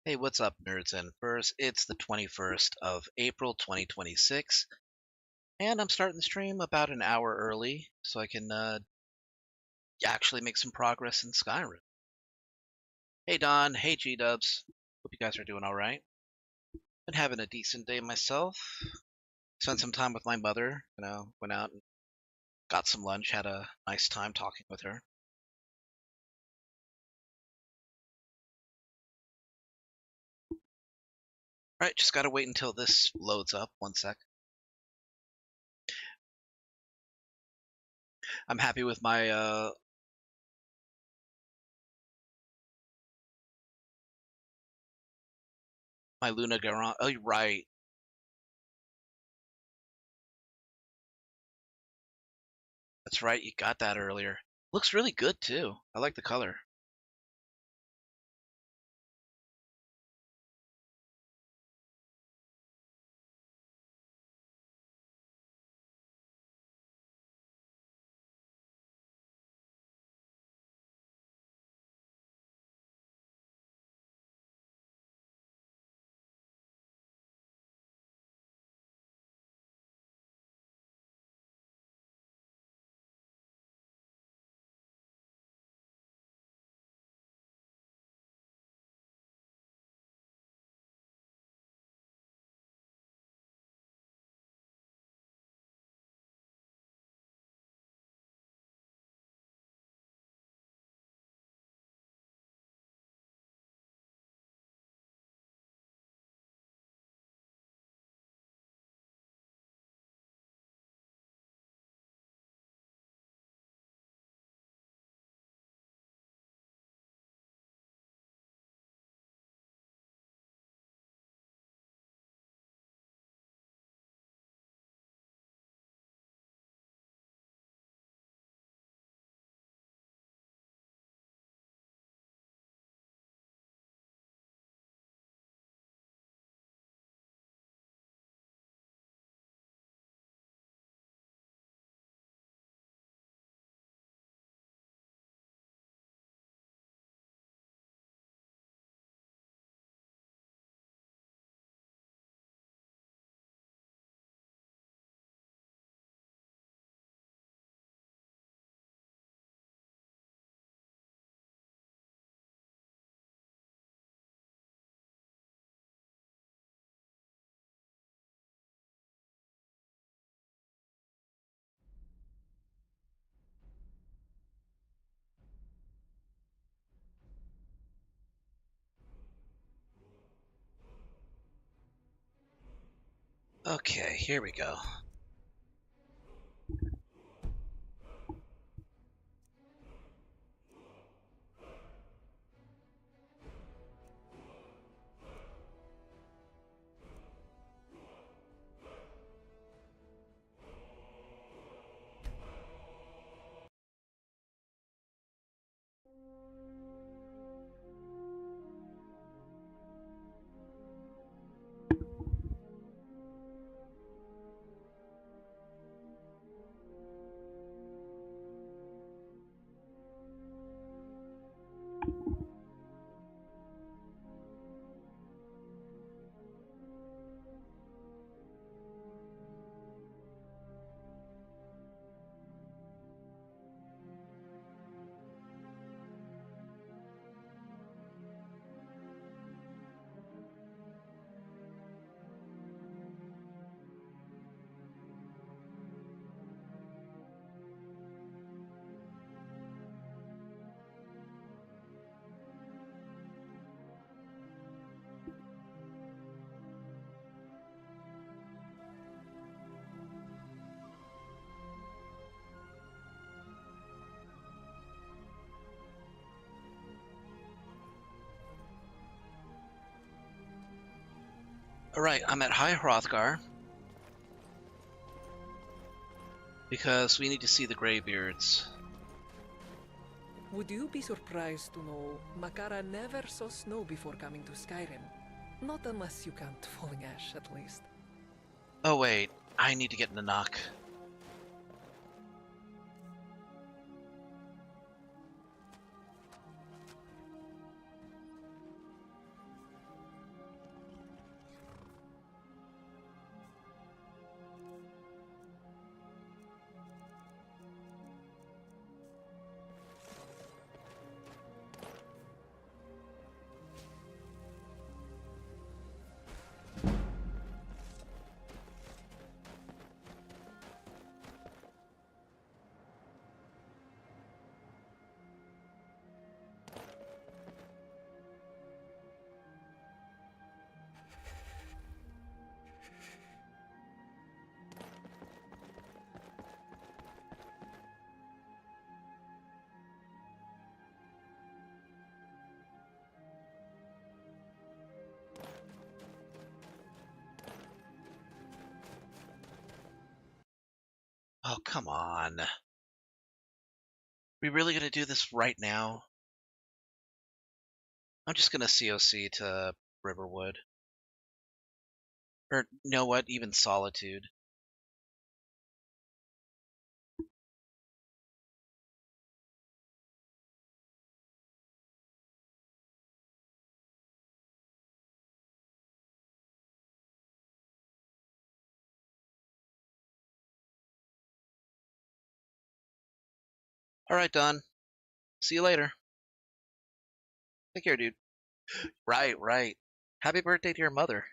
Hey, what's up, nerds and furs? It's the 21st of April 2026, and I'm starting the stream about an hour early so I can actually make some progress in Skyrim. Hey, Don. Hey, G-Dubs. Hope you guys are doing all right. Been having a decent day myself. Spent some time with my mother. Went out and got some lunch. Had a nice time talking with her. All right, just gotta wait until this loads up. One sec. I'm happy with my Luna Garant. Oh, you're right. That's right. You got that earlier. Looks really good too. I like the color. Okay, here we go. Alright, I'm at High Hrothgar because we need to see the Greybeards. Would you be surprised to know Makara never saw snow before coming to Skyrim? Not unless you count falling ash, at least. Oh wait, I need to get in the knock. Oh, come on. We really gonna do this right now? I'm just gonna COC to Riverwood. Or, you know what? Even Solitude. Alright, Don. See you later. Take care, dude. Right, right. Happy birthday to your mother.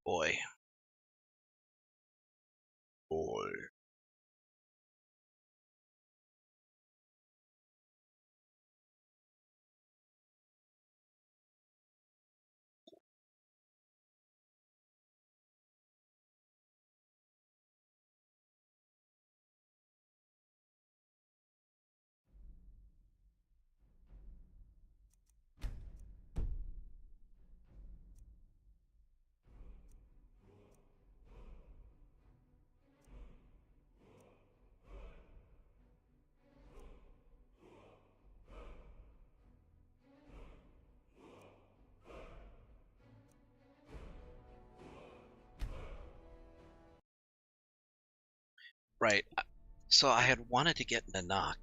Boy. Boy. Right. So I had wanted to get Nanak.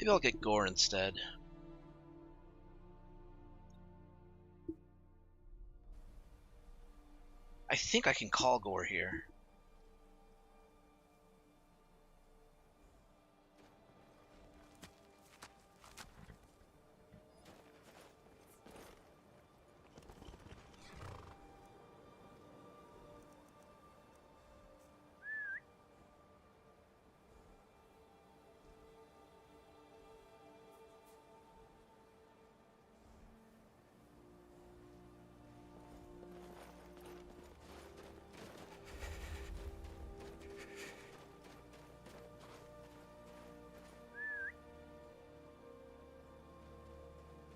Maybe I'll get Gore instead. I think I can call Gore here.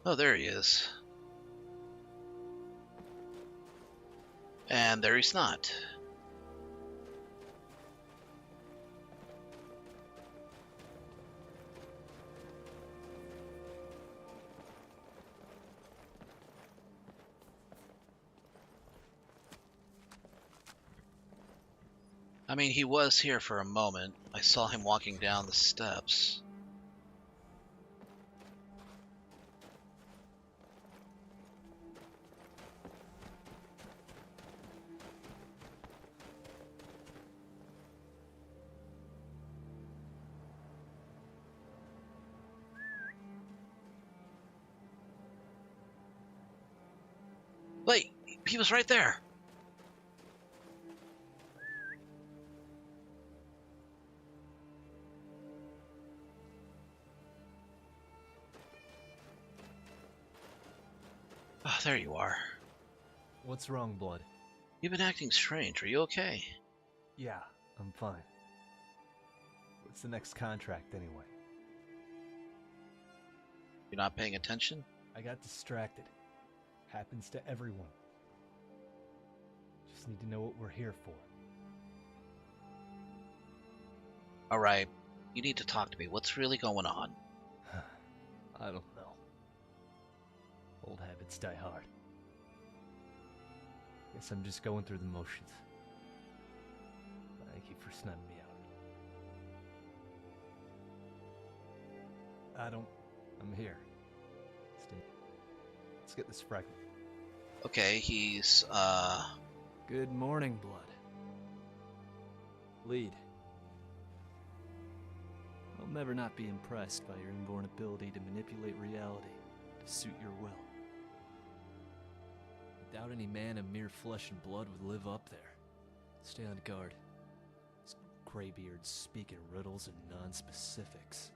Oh, there he is. And there he's not. I mean, he was here for a moment. I saw him walking down the steps. Wait, he was right there. there you are. What's wrong, Blood? You've been acting strange. Are you okay? Yeah, I'm fine. What's the next contract, anyway? You're not paying attention? I got distracted. Happens to everyone. Just need to know what we're here for. Alright, you need to talk to me. What's really going on? I don't know. Old habits die hard. Guess I'm just going through the motions. Thank you for snubbing me out. I'm here. Let's get this fragment. Okay, he's, Good morning, Blood. Lead. I'll never not be impressed by your inborn ability to manipulate reality to suit your will. I doubt any man of mere flesh and blood would live up there. Stay on guard. These graybeards speak in riddles and non-specifics.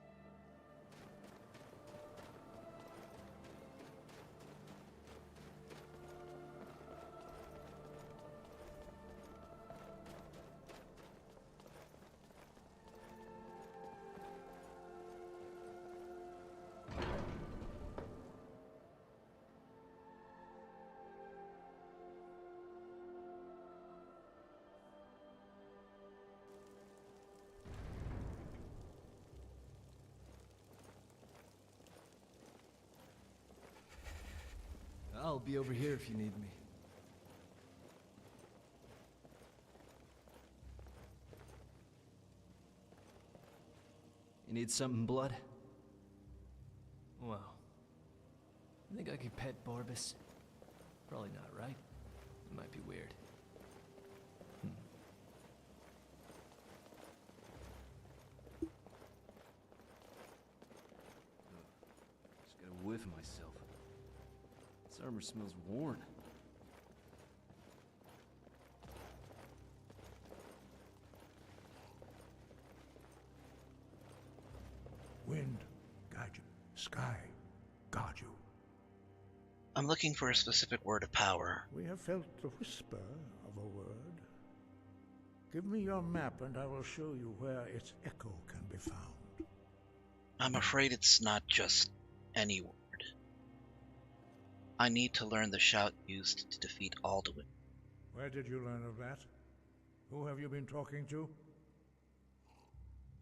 I'll be over here if you need me. You need something, Blood? Well, you think I could pet Barbas? Probably not, right? It might be weird. Just got a whiff of myself. This armor smells worn. Wind, guide you. Sky, guard you. I'm looking for a specific word of power. We have felt the whisper of a word. Give me your map and I will show you where its echo can be found. I'm afraid it's not just any word. I need to learn the shout used to defeat Alduin. Where did you learn of that? Who have you been talking to?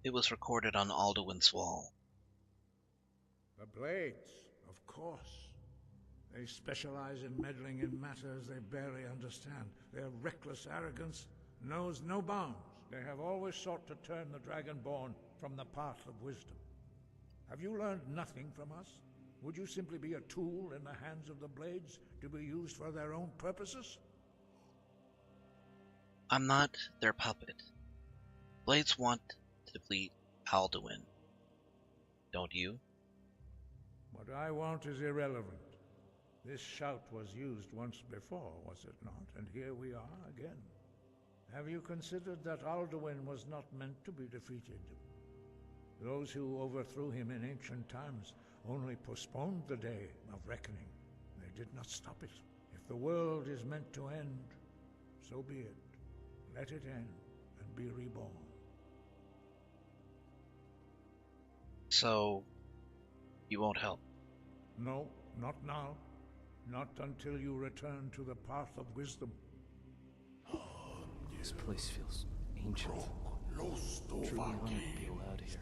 It was recorded on Alduin's wall. The Blades, of course. They specialize in meddling in matters they barely understand. Their reckless arrogance knows no bounds. They have always sought to turn the Dragonborn from the path of wisdom. Have you learned nothing from us? Would you simply be a tool in the hands of the Blades to be used for their own purposes? I'm not their puppet. Blades want to defeat Alduin. Don't you? What I want is irrelevant. This shout was used once before, was it not? And here we are again. Have you considered that Alduin was not meant to be defeated? Those who overthrew him in ancient times only postponed the day of reckoning. They did not stop it. If the world is meant to end, so be it. Let it end and be reborn. So, you won't help? No, not now. Not until you return to the path of wisdom. This place feels ancient. Truly honored to be allowed here.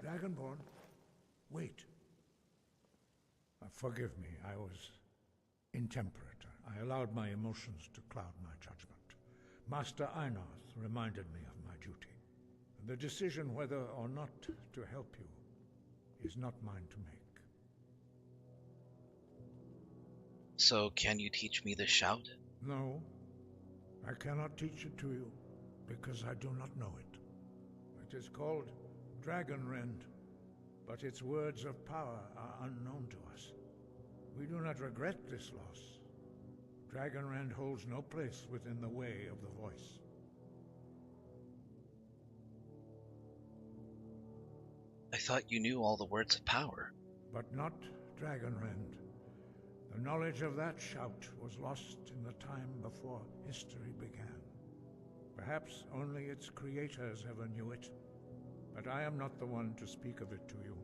Dragonborn, wait. Forgive me, I was intemperate. I allowed my emotions to cloud my judgment. Master Einarth reminded me of my duty. The decision whether or not to help you is not mine to make. So, can you teach me the shout? No, I cannot teach it to you, because I do not know it. It is called Dragonrend, but its words of power are unknown to us. We do not regret this loss. Dragonrend holds no place within the way of the voice. I thought you knew all the words of power. But not Dragonrend. The knowledge of that shout was lost in the time before history began. Perhaps only its creators ever knew it, but I am not the one to speak of it to you.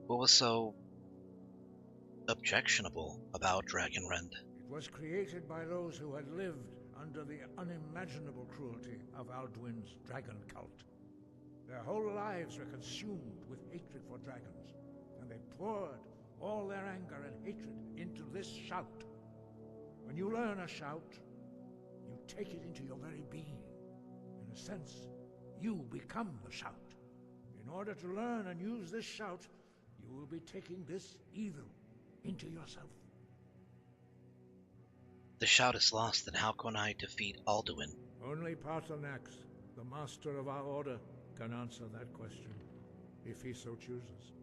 What was so objectionable about Dragonrend? It was created by those who had lived under the unimaginable cruelty of Alduin's dragon cult. Their whole lives were consumed with hatred for dragons, and they poured all their anger and hatred into this shout. When you learn a shout, you take it into your very being. In a sense, you become the shout. In order to learn and use this shout, you will be taking this evil into yourself. The shout is lost, then how can I defeat Alduin? Only Paarthurnax, the master of our order, can answer that question, if he so chooses.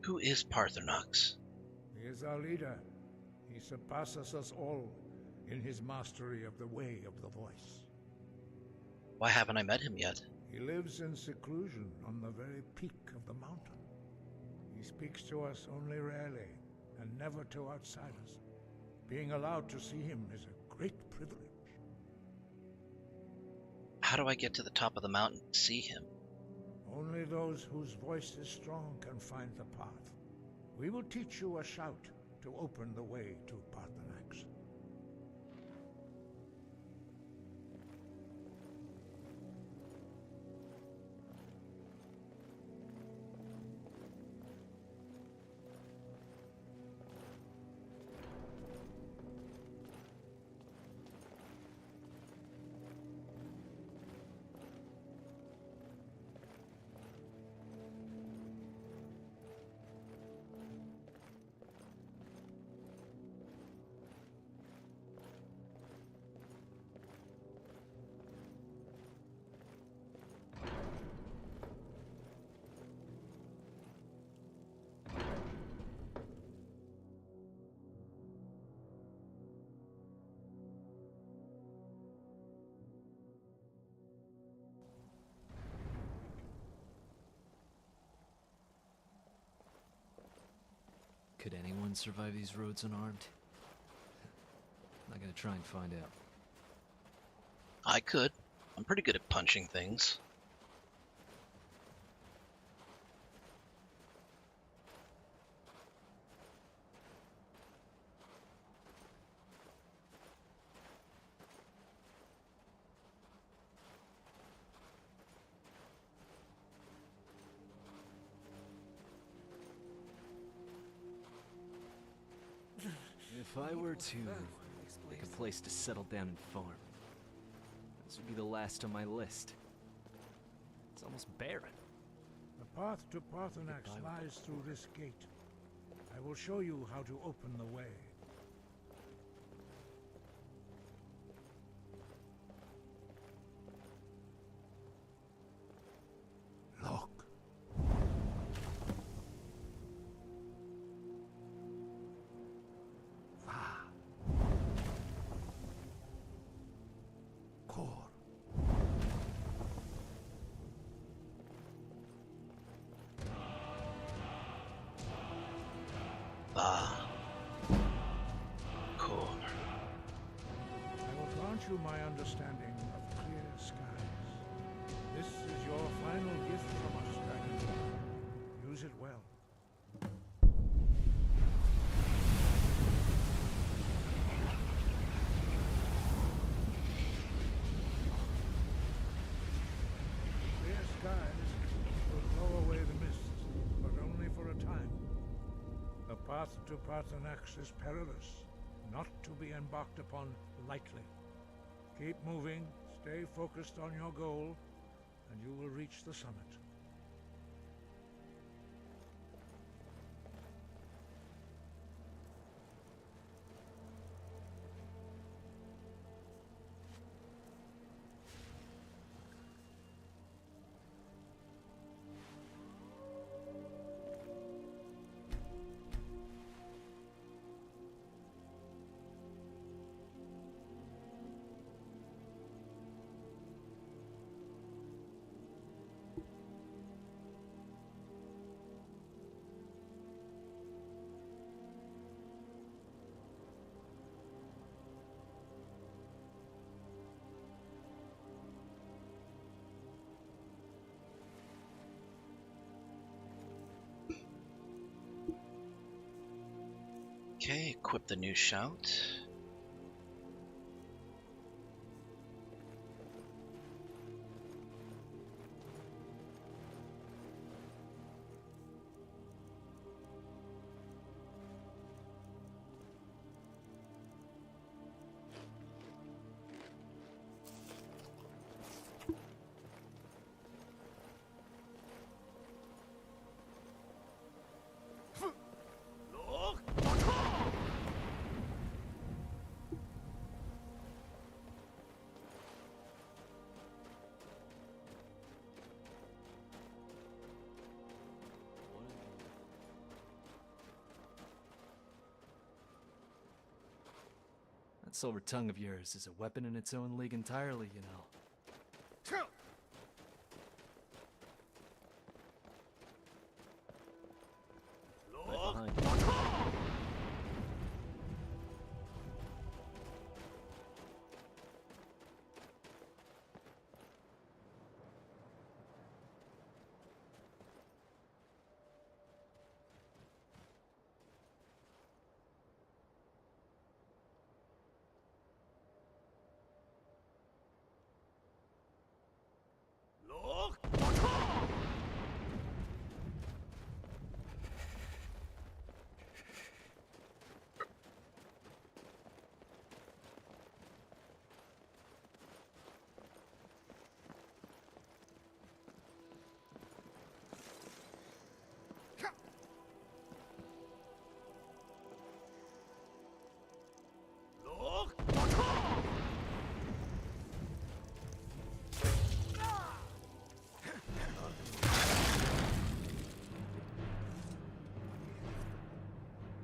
Who is Paarthurnax? He is our leader. He surpasses us all in his mastery of the way of the voice. Why haven't I met him yet? He lives in seclusion on the very peak of the mountain. He speaks to us only rarely, and never to outsiders. Being allowed to see him is a great privilege. How do I get to the top of the mountain to see him? Only those whose voice is strong can find the path. We will teach you a shout to open the way to Paarthurnax. Could anyone survive these roads unarmed? Not gonna try and find out. I could. I'm pretty good at punching things. If I were to pick a place to settle down and farm, this would be the last on my list. It's almost barren. The path to Paarthurnax lies through this gate. I will show you how to open the way. Look. Core. Cool. I will grant you my understanding of clear skies. This is your final gift from us, Dragon. Use it well. Clear skies will blow away the mists, but only for a time. The path to Paarthurnax is perilous, not to be embarked upon lightly. Keep moving, stay focused on your goal, and you will reach the summit. Okay, equip the new shout. That silver tongue of yours is a weapon in its own league entirely, you know. Right behind you.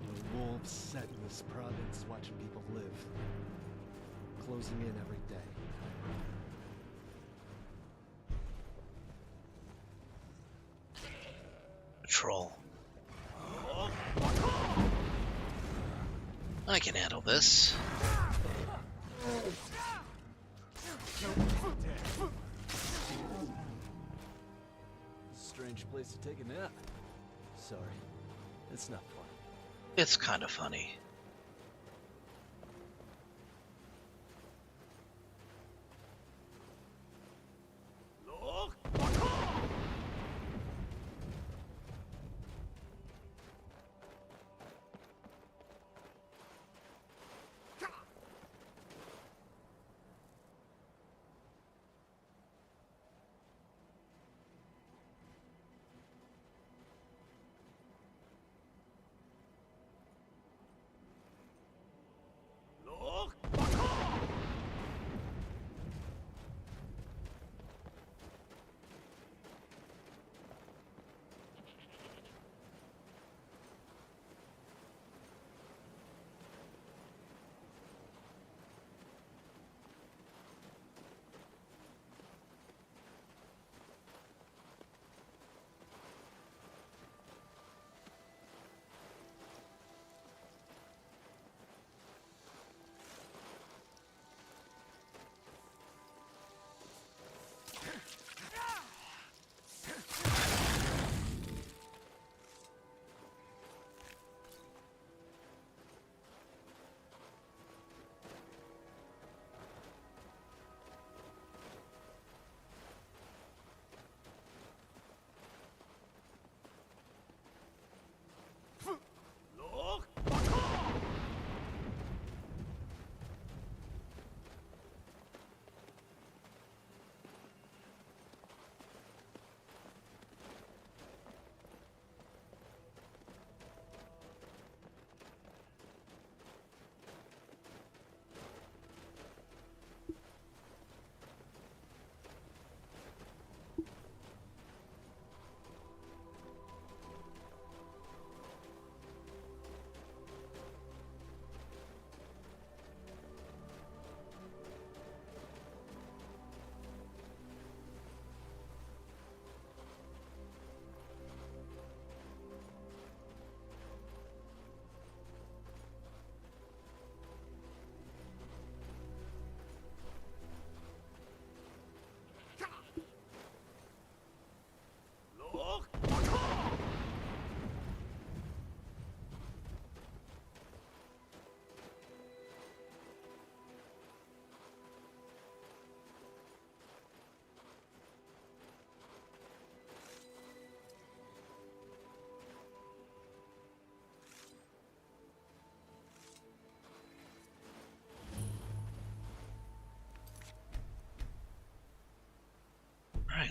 The wolves set in this province watching people live. Closing in every day. Troll. I can handle this. Strange place to take a nap. Sorry. It's not fun. It's kind of funny.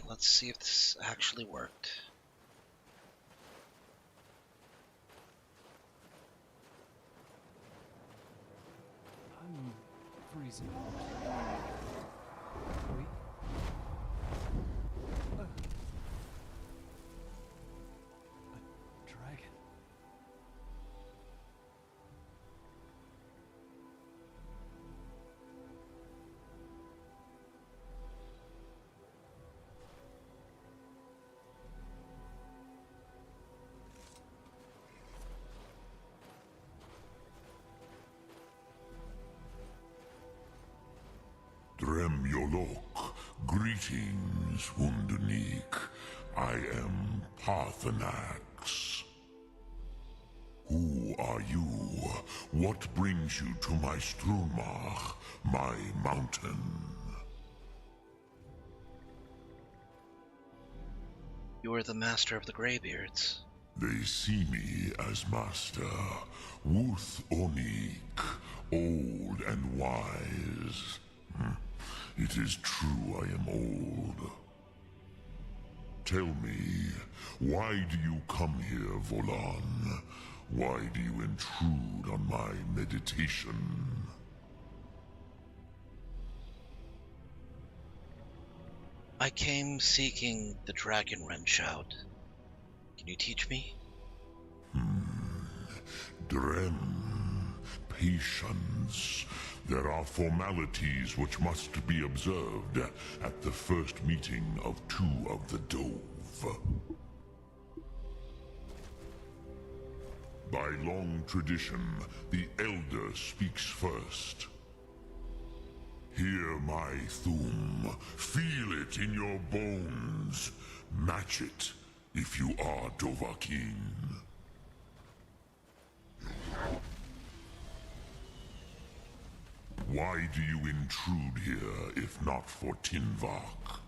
let's see if this actually worked. I'm freezing. Wait. A dragon. Drem Yolok, greetings, Hundanik. I am Parthenax. Who are you? What brings you to my Strunmach, my mountain? You are the master of the Greybeards. They see me as master, Wuth Onik, old and wise. It is true I am old. Tell me, why do you come here, Volan? Why do you intrude on my meditation? I came seeking the Dragon Wrenchout. Can you teach me? Drem, patience. There are formalities which must be observed at the first meeting of two of the Dove. By long tradition, the Elder speaks first. Hear my Thum. Feel it in your bones. Match it if you are Dovahkiin. Why do you intrude here if not for Tinvak?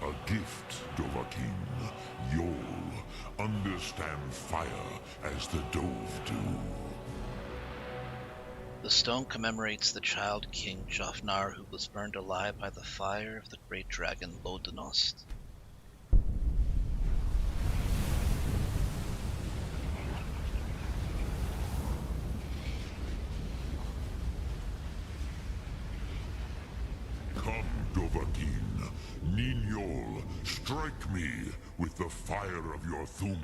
A gift, Dovahkiin. You'll understand fire as the Dove do. The stone commemorates the child king Jafnar who was burned alive by the fire of the great dragon Lodenost. Come, Dovahkiin. Ninyol, strike me with the fire of your Thum.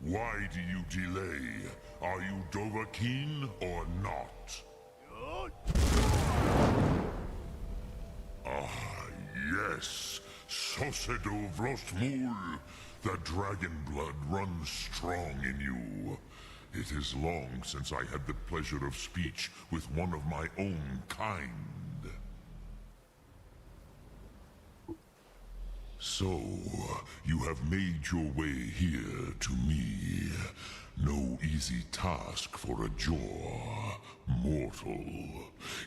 Why do you delay? Are you Dovahkiin or not? Ah, yes. Sosedo Vrostmul. The dragon blood runs strong in you. It is long since I had the pleasure of speech with one of my own kind. So, you have made your way here to me. No easy task for a Jor, mortal.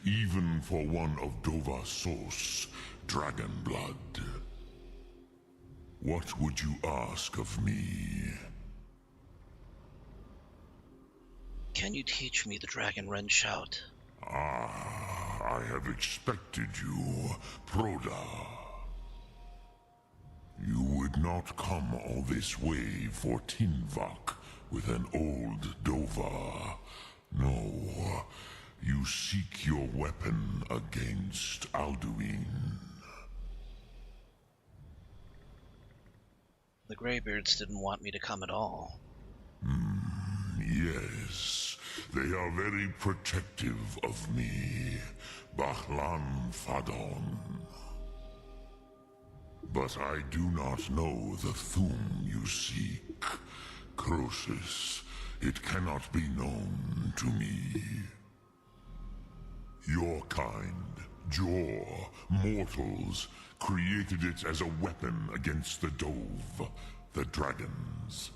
Even for one of Dovahsos, dragon blood. What would you ask of me? Can you teach me the Dragon Wrenchout? Ah, I have expected you, Proda. You would not come all this way for Tinvak with an old Dova. No, you seek your weapon against Alduin. The Greybeards didn't want me to come at all. Yes, they are very protective of me, Bahlan Fadon. But I do not know the Thum you seek. Croesus, it cannot be known to me. Your kind, Jor, mortals, created it as a weapon against the Dove, the dragons.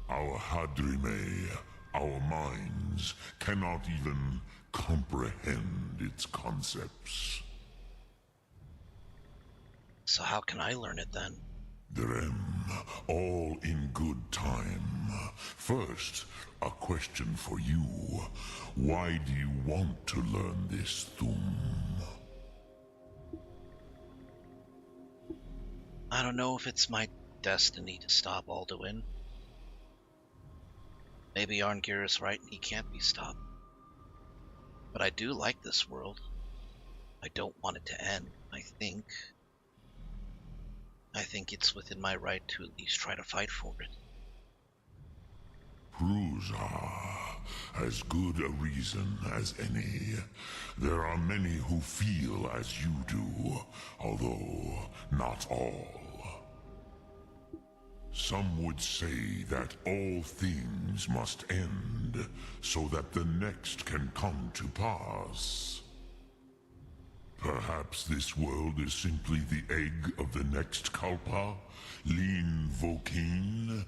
Our Hadrime, our minds, cannot even comprehend its concepts. So how can I learn it then? Drem, all in good time. First, a question for you. Why do you want to learn this Thum? I don't know if it's my destiny to stop Alduin. Maybe Arngir is right and he can't be stopped. But I do like this world. I don't want it to end, I think. I think it's within my right to at least try to fight for it. Prusa, as good a reason as any. There are many who feel as you do, although not all. Some would say that all things must end, so that the next can come to pass. Perhaps this world is simply the egg of the next Kalpa, Lean Vokeen.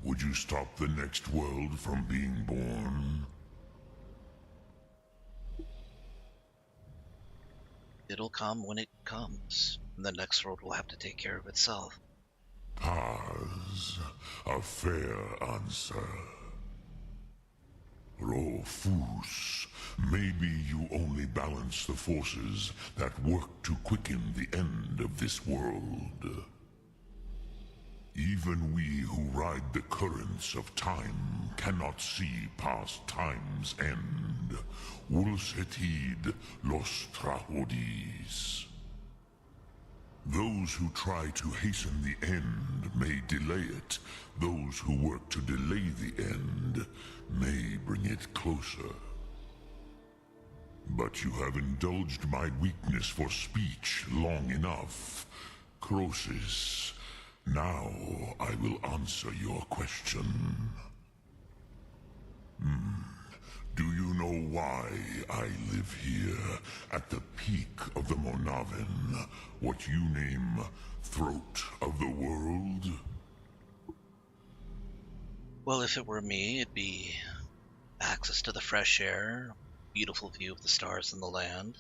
Would you stop the next world from being born? It'll come when it comes, and the next world will have to take care of itself. Paz, a fair answer. Rofus, maybe you only balance the forces that work to quicken the end of this world. Even we who ride the currents of time cannot see past time's end. Wulsetid los trahodis. Those who try to hasten the end may delay it. Those who work to delay the end may bring it closer. But you have indulged my weakness for speech long enough. Croesus, now I will answer your question. Do you know why I live here, at the peak of the Monavin, what you name throat of the world? Well, if it were me, it'd be access to the fresh air, beautiful view of the stars and the land.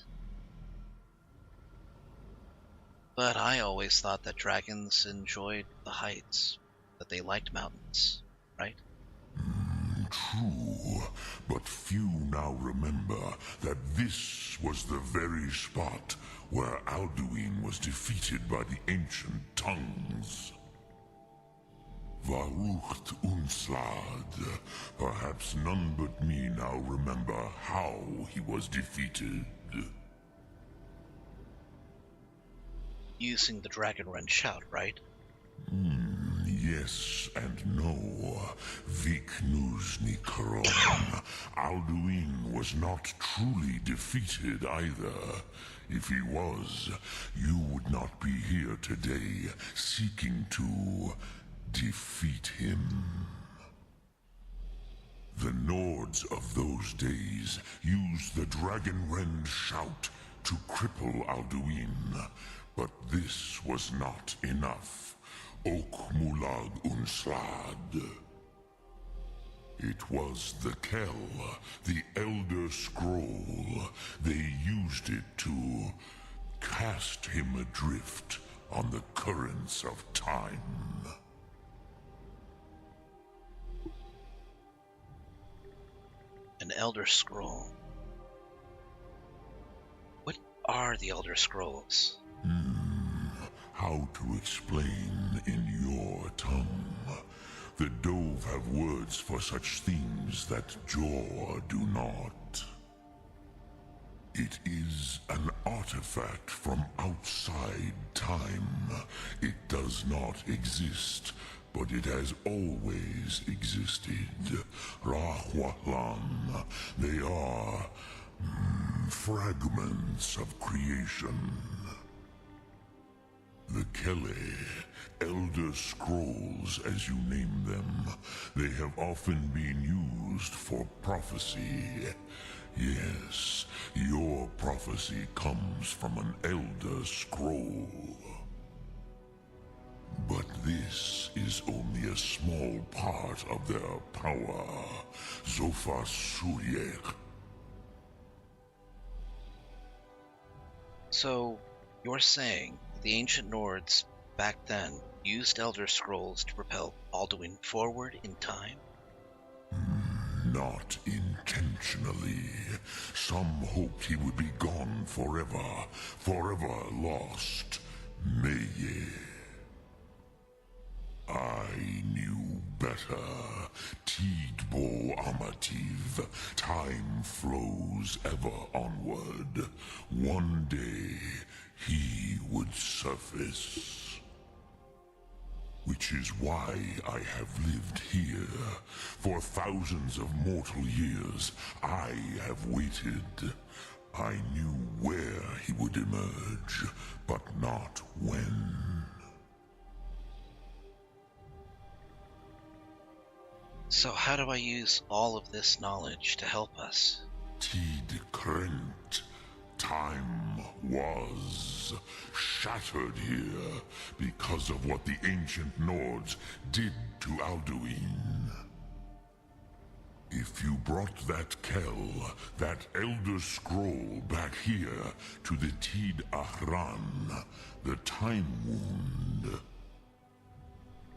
But I always thought that dragons enjoyed the heights, that they liked mountains, right? True, but few now remember that this was the very spot where Alduin was defeated by the ancient tongues. Varucht Unslad. Perhaps none but me now remember how he was defeated. Using the dragon run shout, right? Yes and no. Viknuzny Karon. Alduin was not truly defeated either. If he was, you would not be here today seeking to defeat him. The Nords of those days used the Dragon Rend shout to cripple Alduin, but this was not enough. Ok Mulag Unslad. It was the Kell, the Elder Scroll. They used it to cast him adrift on the currents of time. An Elder Scroll. What are the Elder Scrolls? How to explain in your tongue? The Dove have words for such things that Jor do not. It is an artifact from outside time. It does not exist, but it has always existed. Rahwalan. They are fragments of creation. The Kele, Elder Scrolls as you name them, they have often been used for prophecy. Yes, your prophecy comes from an Elder Scroll. But this is only a small part of their power. Zofa Suryek. So, you're saying the ancient Nords back then used Elder Scrolls to propel Alduin forward in time? Not intentionally. Some hoped he would be gone forever, forever lost. Meye. I knew better. Tidbo Amativ. Time flows ever onward. One day, he would surface. Which is why I have lived here. For thousands of mortal years, I have waited. I knew where he would emerge, but not when. So how do I use all of this knowledge to help us? Tid Krent. Time was shattered here because of what the ancient Nords did to Alduin. If you brought that Kell, that Elder Scroll back here to the Tid Ahran, the Time Wound,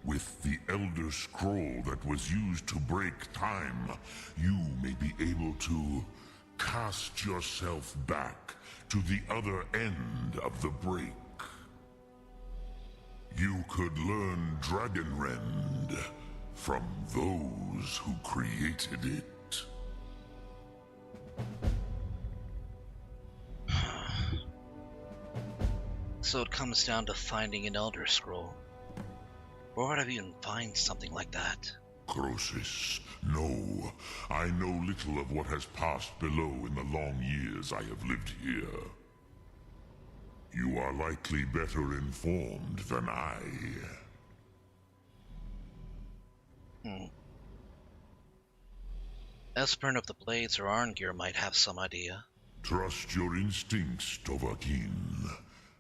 with the Elder Scroll that was used to break time, you may be able to cast yourself back to the other end of the break. You could learn Dragonrend from those who created it. So it comes down to finding an Elder Scroll. Where would I even find something like that? Croesus, no. I know little of what has passed below in the long years I have lived here. You are likely better informed than I. Esbern of the Blades or Arngir might have some idea. Trust your instincts, Dovahkiin.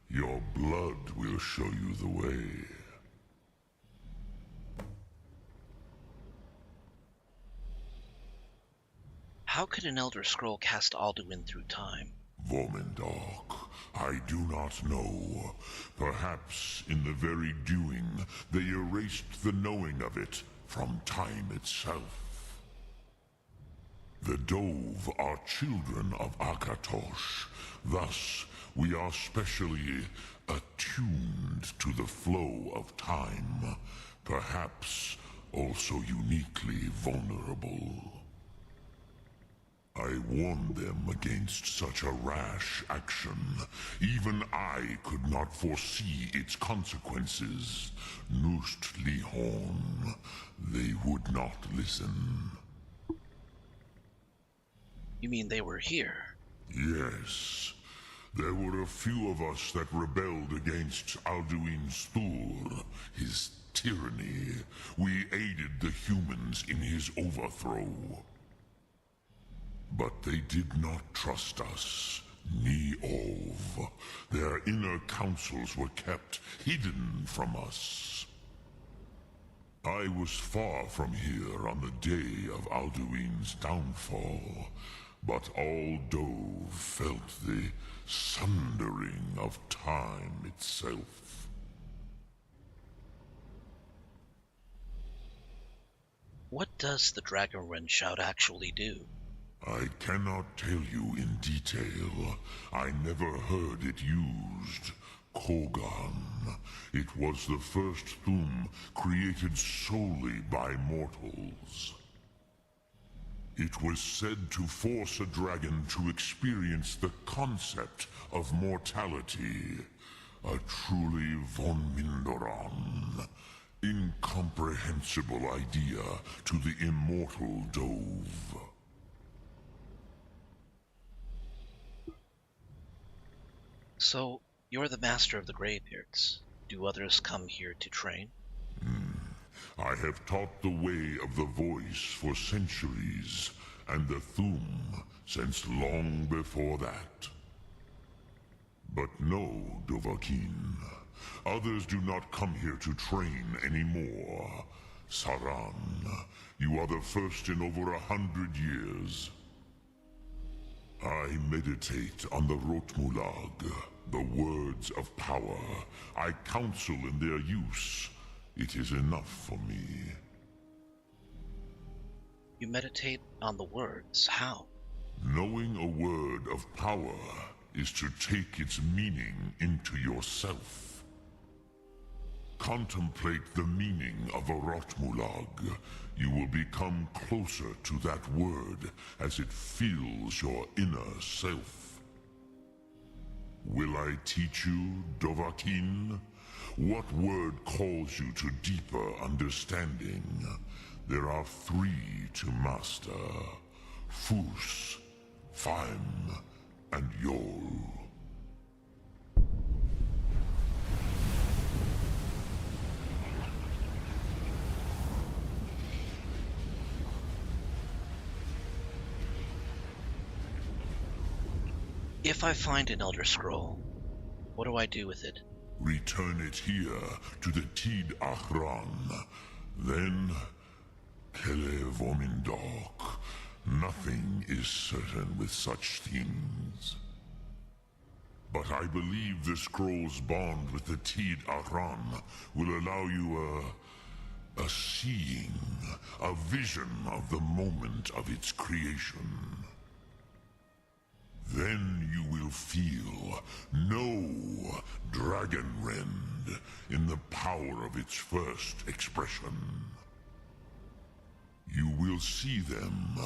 Your blood will show you the way. How could an Elder Scroll cast Alduin through time? Vormendok, I do not know. Perhaps in the very doing, they erased the knowing of it from time itself. The Dove are children of Akatosh. Thus, we are specially attuned to the flow of time. Perhaps also uniquely vulnerable. I warned them against such a rash action. Even I could not foresee its consequences. Nust Lihorn, they would not listen. You mean they were here? Yes. There were a few of us that rebelled against Alduin Stur, his tyranny. We aided the humans in his overthrow. But they did not trust us. Ni-Ov. Their inner councils were kept hidden from us. I was far from here on the day of Alduin's downfall, but all Dove felt the sundering of time itself. What does the Dragonrend shout actually do? I cannot tell you in detail. I never heard it used. Kogan. It was the first Thum created solely by mortals. It was said to force a dragon to experience the concept of mortality. A truly von Mindoran, incomprehensible idea to the immortal Dove. So, you're the master of the Greybeards. Do others come here to train? I have taught the way of the voice for centuries, and the Thum since long before that. But no, Dovahkiin. Others do not come here to train anymore. Saran, you are the first in over 100 years. I meditate on the Rotmulag. The words of power. I counsel in their use. It is enough for me. You meditate on the words. How? Knowing a word of power is to take its meaning into yourself. Contemplate the meaning of a Rotmulag. You will become closer to that word as it fills your inner self. Will I teach you, Dovahkiin? What word calls you to deeper understanding? There are 3 to master. Fus, Faim, and Yol. If I find an Elder Scroll, what do I do with it? Return it here to the Tid Ahran. Then, Kele Vomindok. Nothing is certain with such things. But I believe the scroll's bond with the Tid Ahran will allow you a seeing, a vision of the moment of its creation. Then you will feel, know Dragonrend in the power of its first expression. You will see them,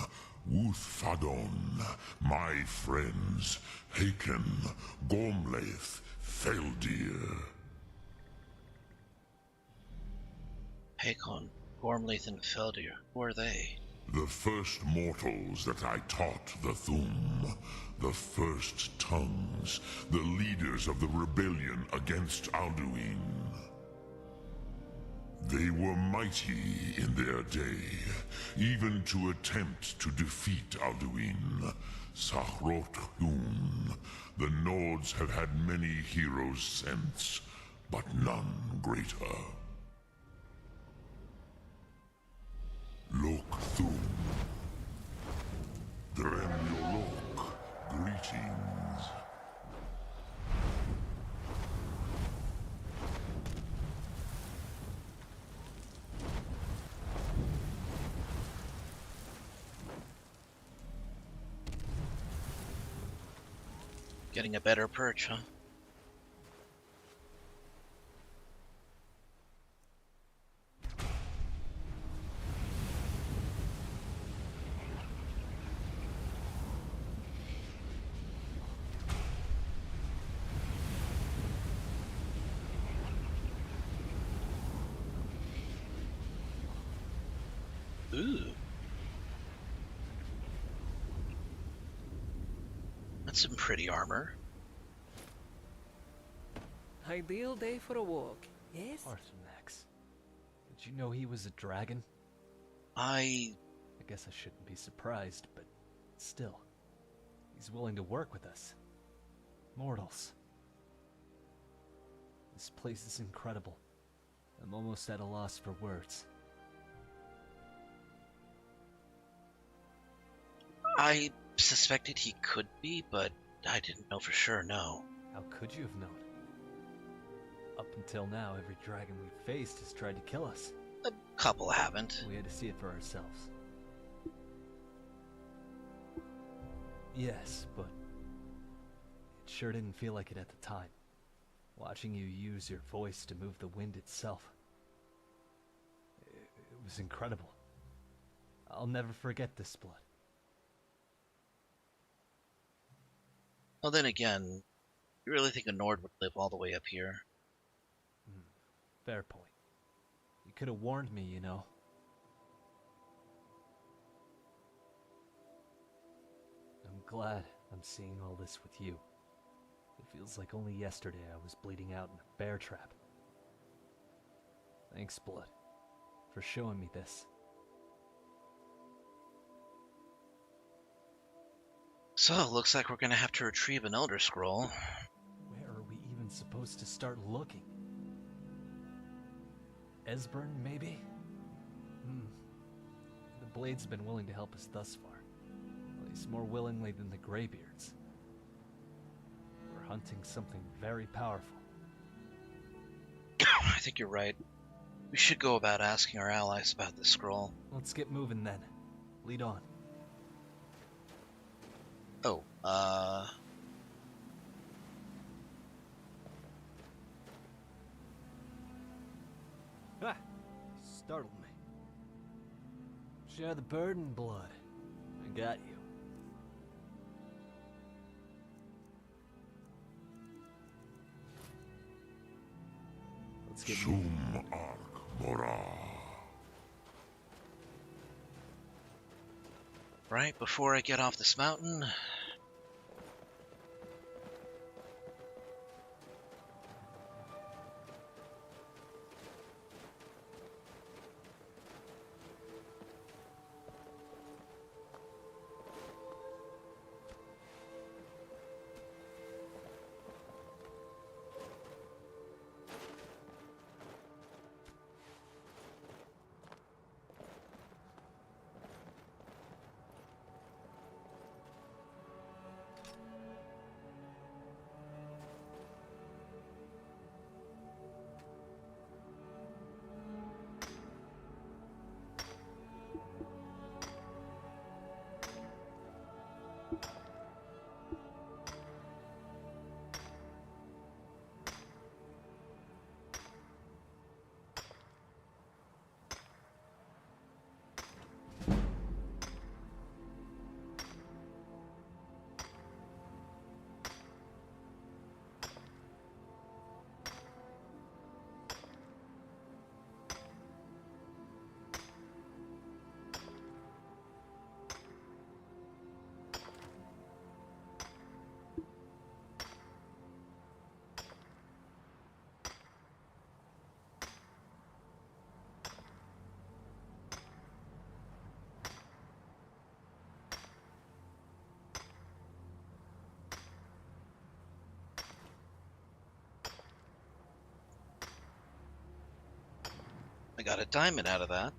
Wuthfadon, my friends, Haken, Gormlaith, Feldir. Hakon, Gormlaith, and Feldir. Who are they? The first mortals that I taught the Thum, the first tongues, the leaders of the rebellion against Alduin. They were mighty in their day, even to attempt to defeat Alduin. Sahroth-Hun, the Nords have had many heroes since, but none greater. Lok-Thum. Drem-Yolok, greetings. Getting a better perch, huh? Ooh. That's some pretty armor. Ideal day for a walk, yes? Arthurnax. Did you know he was a dragon? I guess I shouldn't be surprised, but still. He's willing to work with us. Mortals. This place is incredible. I'm almost at a loss for words. I suspected he could be, but I didn't know for sure, no. How could you have known? Up until now, every dragon we've faced has tried to kill us. A couple haven't. We had to see it for ourselves. Yes, but it sure didn't feel like it at the time. Watching you use your voice to move the wind itself. It was incredible. I'll never forget this blood. Well, then again, you really think a Nord would live all the way up here? Fair point. You could have warned me, you know. I'm glad I'm seeing all this with you. It feels like only yesterday I was bleeding out in a bear trap. Thanks, Blood, for showing me this. So, looks like we're gonna have to retrieve an Elder Scroll. Where are we even supposed to start looking? Esbern, maybe? The Blade's been willing to help us thus far. At least more willingly than the Greybeards. For hunting something very powerful. I think you're right. We should go about asking our allies about the scroll. Let's get moving then. Lead on. Oh, Ah! Startled me. Share the burden, blood. I got you. Let's get moving. Sum arc mora. right before I get off this mountain. I got a diamond out of that.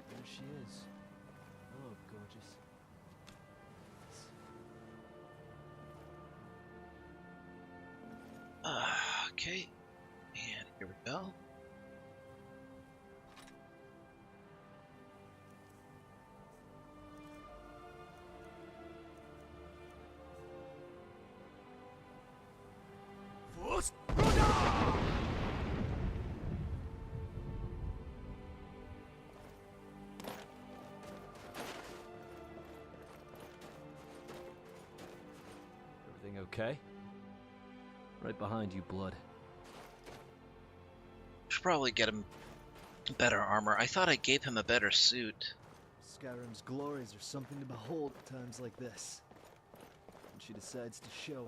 There she is. Hello, gorgeous. Okay, and here we go. Everything okay? Right behind you, blood. Should probably get him better armor. I thought I gave him a better suit. Skyrim's glories are something to behold at times like this. When she decides to show.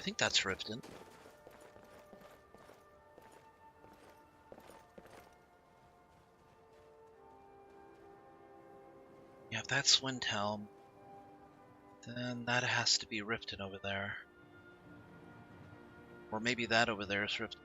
I think that's Riften. Yeah, if that's Windhelm, then that has to be Riften over there. Or maybe that over there is Riften.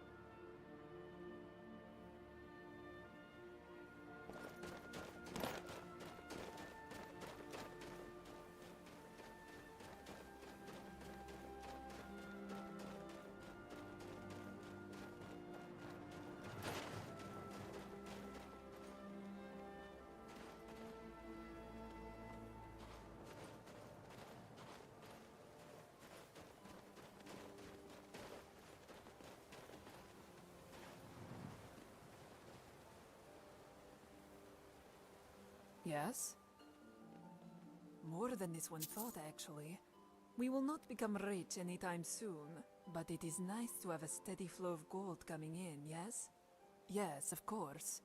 Yes? More than this one thought, actually. We will not become rich anytime soon, but it is nice to have a steady flow of gold coming in, yes? Yes, of course.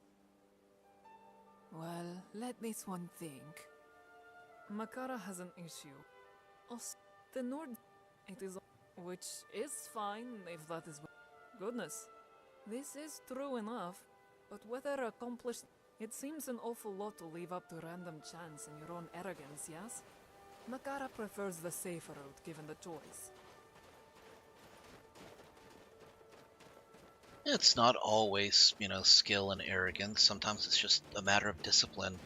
Well, let this one think. Makara has an issue. Also, the Nord... It is... Which is fine, if that is... Goodness. This is true enough, but whether accomplished... It seems an awful lot to leave up to random chance and your own arrogance, yes? Makara prefers the safer route, given the choice. It's not always, skill and arrogance. Sometimes it's just a matter of discipline.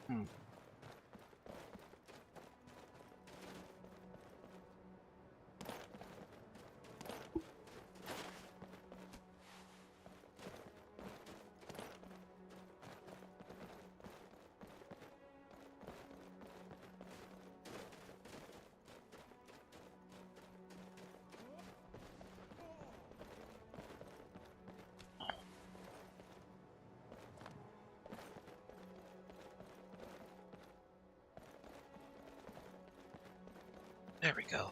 Hmm. There we go.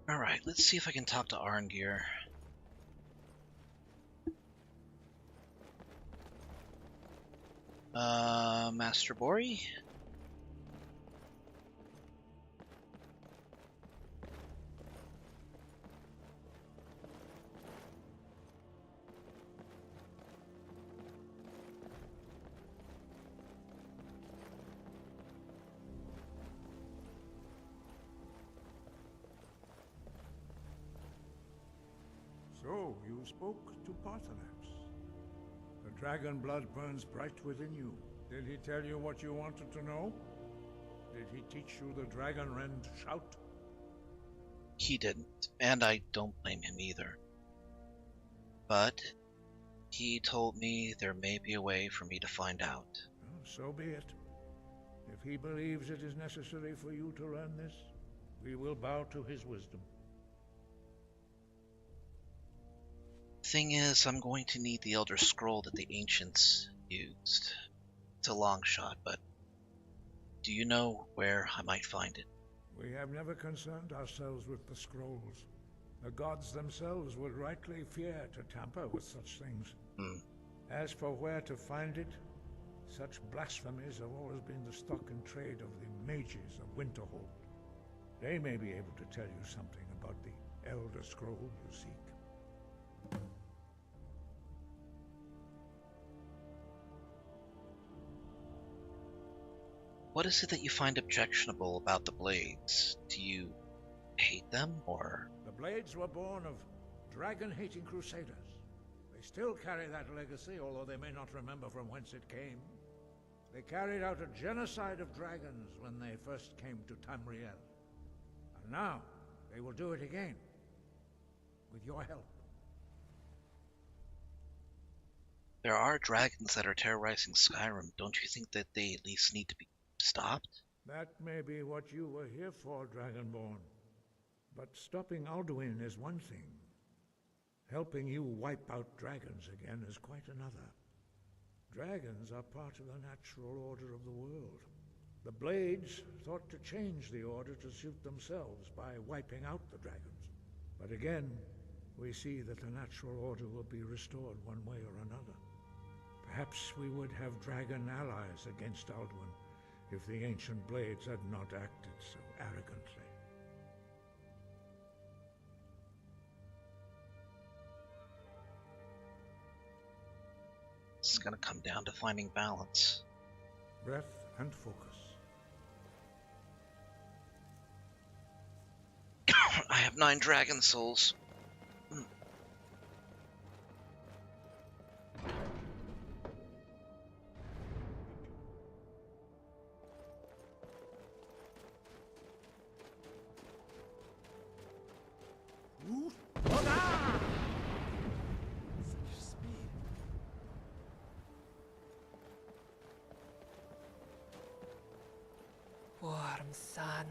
Alright, let's see if I can talk to Arngir. Master Bori? So, you spoke to Paarthurnax. The dragon blood burns bright within you. Did he tell you what you wanted to know? Did he teach you the dragon rend shout? He didn't, and I don't blame him either. But he told me there may be a way for me to find out. Well, so be it. If he believes it is necessary for you to learn this, We will bow to his wisdom. Thing is, I'm going to need the Elder Scroll that the ancients used. It's a long shot, but do you know where I might find it? We have never concerned ourselves with the scrolls. The gods themselves would rightly fear to tamper with such things. As for where to find it, such blasphemies have always been the stock and trade of the mages of Winterhold. They may be able to tell you something about the Elder Scroll you seek. What is it that you find objectionable about the blades? Do you hate them, or...? The Blades were born of dragon-hating crusaders. They still carry that legacy, although they may not remember from whence it came. They carried out a genocide of dragons when they first came to Tamriel. And now, they will do it again. With your help. There are dragons that are terrorizing Skyrim. Don't you think that they at least need to be stopped? That may be what you were here for, Dragonborn. But stopping Alduin is one thing. Helping you wipe out dragons again is quite another. Dragons are part of the natural order of the world. The Blades thought to change the order to suit themselves by wiping out the dragons. But again, we see that the natural order will be restored one way or another. Perhaps we would have dragon allies against Alduin if the ancient Blades had not acted so arrogantly. It's gonna come down to finding balance. Breath and focus. I have 9 dragon souls. Such speed. Warm sun.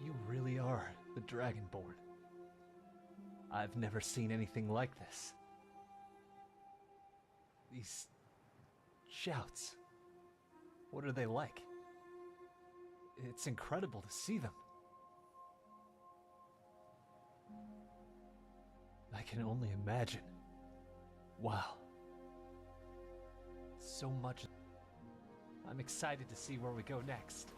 You really are the Dragonborn. I've never seen anything like this. These shouts, what are they like? It's incredible to see them. I can only imagine. Wow. So much. I'm excited to see where we go next.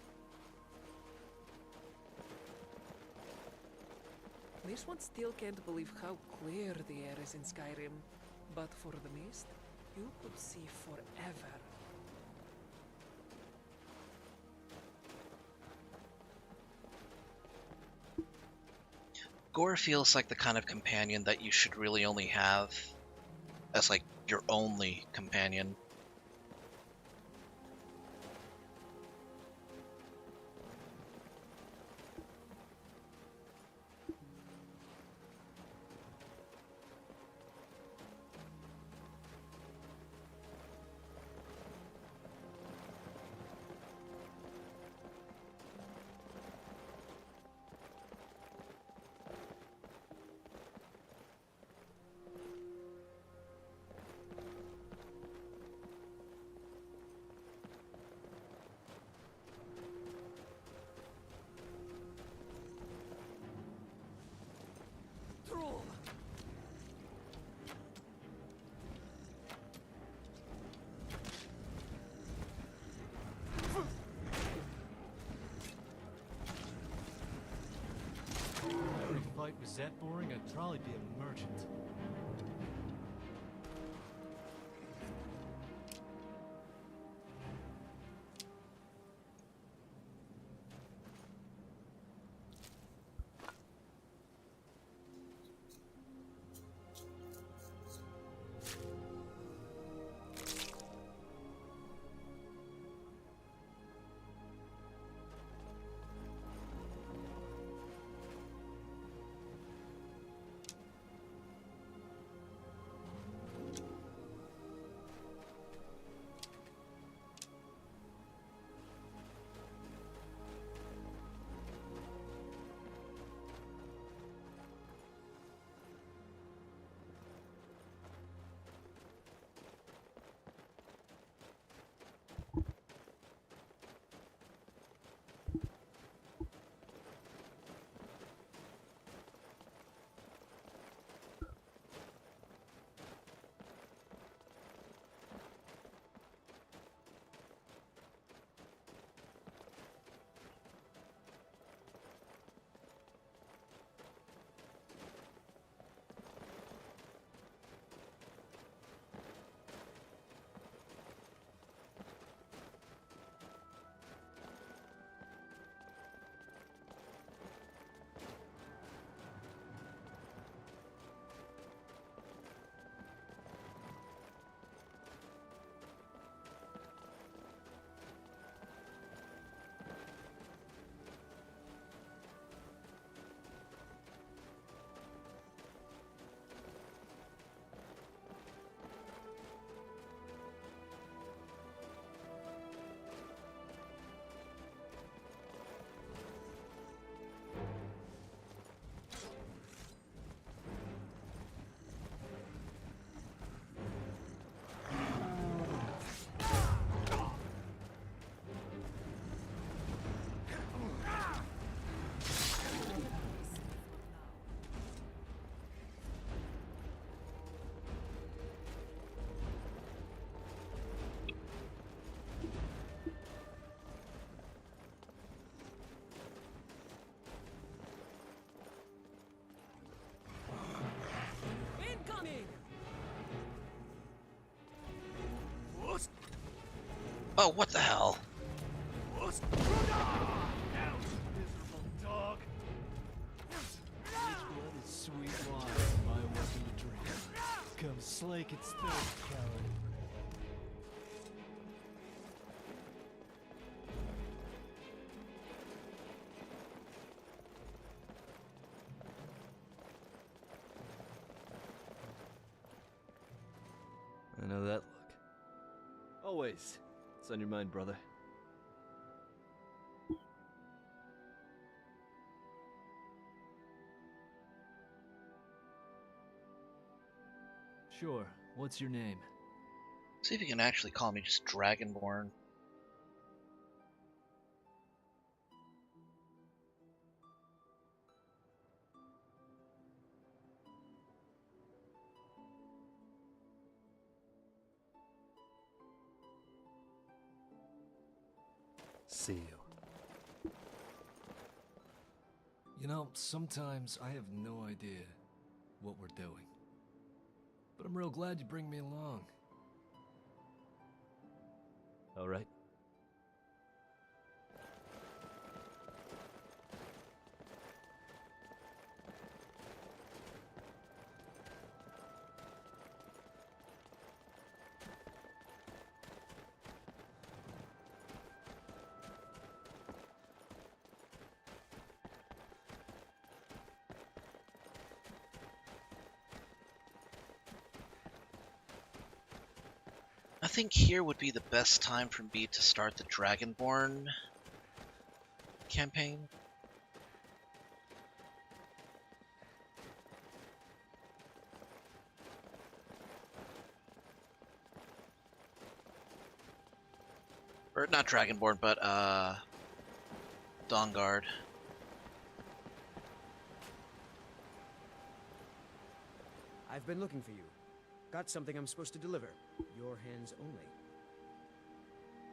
This one still can't believe how clear the air is in Skyrim. But for the mist, you could see forever. Gore feels like the kind of companion that you should really only have as like your only companion. Every fight was that boring, I'd probably be a merchant. Oh, what the hell? Dog. This blood is sweet wine, my welcome to drink. Come slake its thirst, coward. I know that look. Always. It's on your mind, brother. Sure. What's your name? See if you can actually call me just Dragonborn. see you. You know, sometimes I have no idea what we're doing. But I'm real glad you bring me along. All right. I think here would be the best time for me to start the Dragonborn campaign. Or not Dragonborn, but Dawnguard. I've been looking for you. Got something I'm supposed to deliver. Your hands only.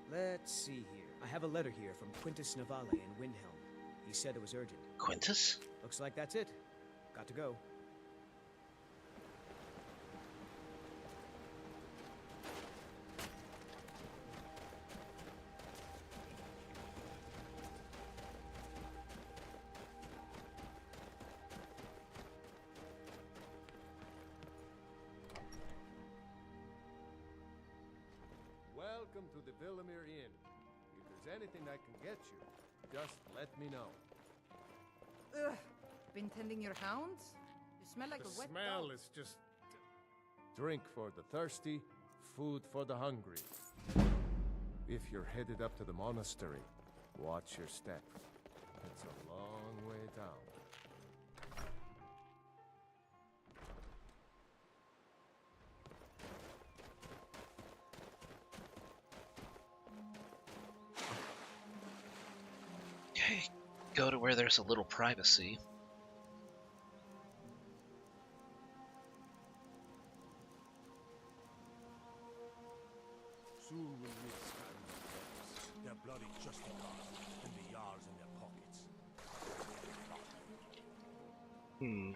Let's see here. I have a letter here from Quintus Navale in Windhelm. He said it was urgent. Quintus? Looks like that's it. Got to go. Welcome to the Villamere Inn. If there's anything I can get you, just let me know. Ugh. Been tending your hounds? You smell like The a wet smell dog. is just... Drink for the thirsty, food for the hungry. If you're headed up to the monastery, watch your step. It's a long way down. Okay, go to where there's a little privacy. Soon we'll rid Skyrim of theirs, their bloody justicars, and the yards in their pockets. Hmm.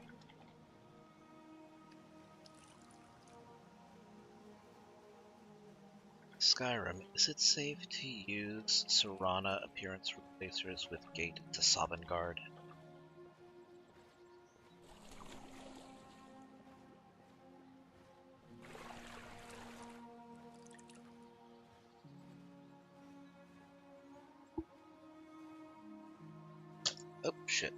Skyrim, is it safe to use Serana appearance replacers with Gate to Sovngarde? Oh, shit.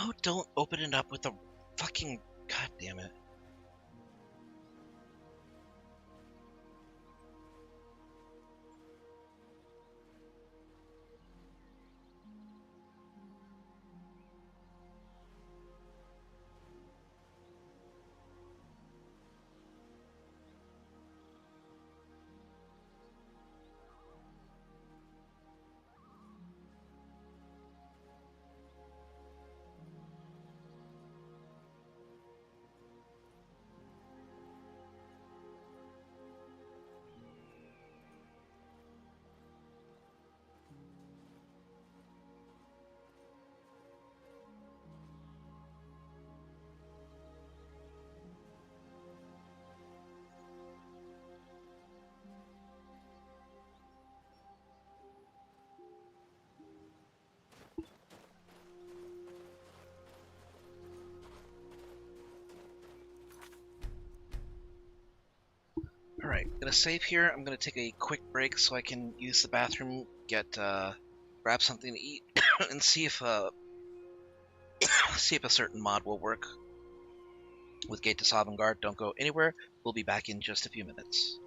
Oh, don't open it up with a fucking... God damn it. Alright, I'm gonna save here. I'm gonna take a quick break so I can use the bathroom, grab something to eat, and see if see if a certain mod will work with Gate to Sovngarde. Don't go anywhere. We'll be back in just a few minutes.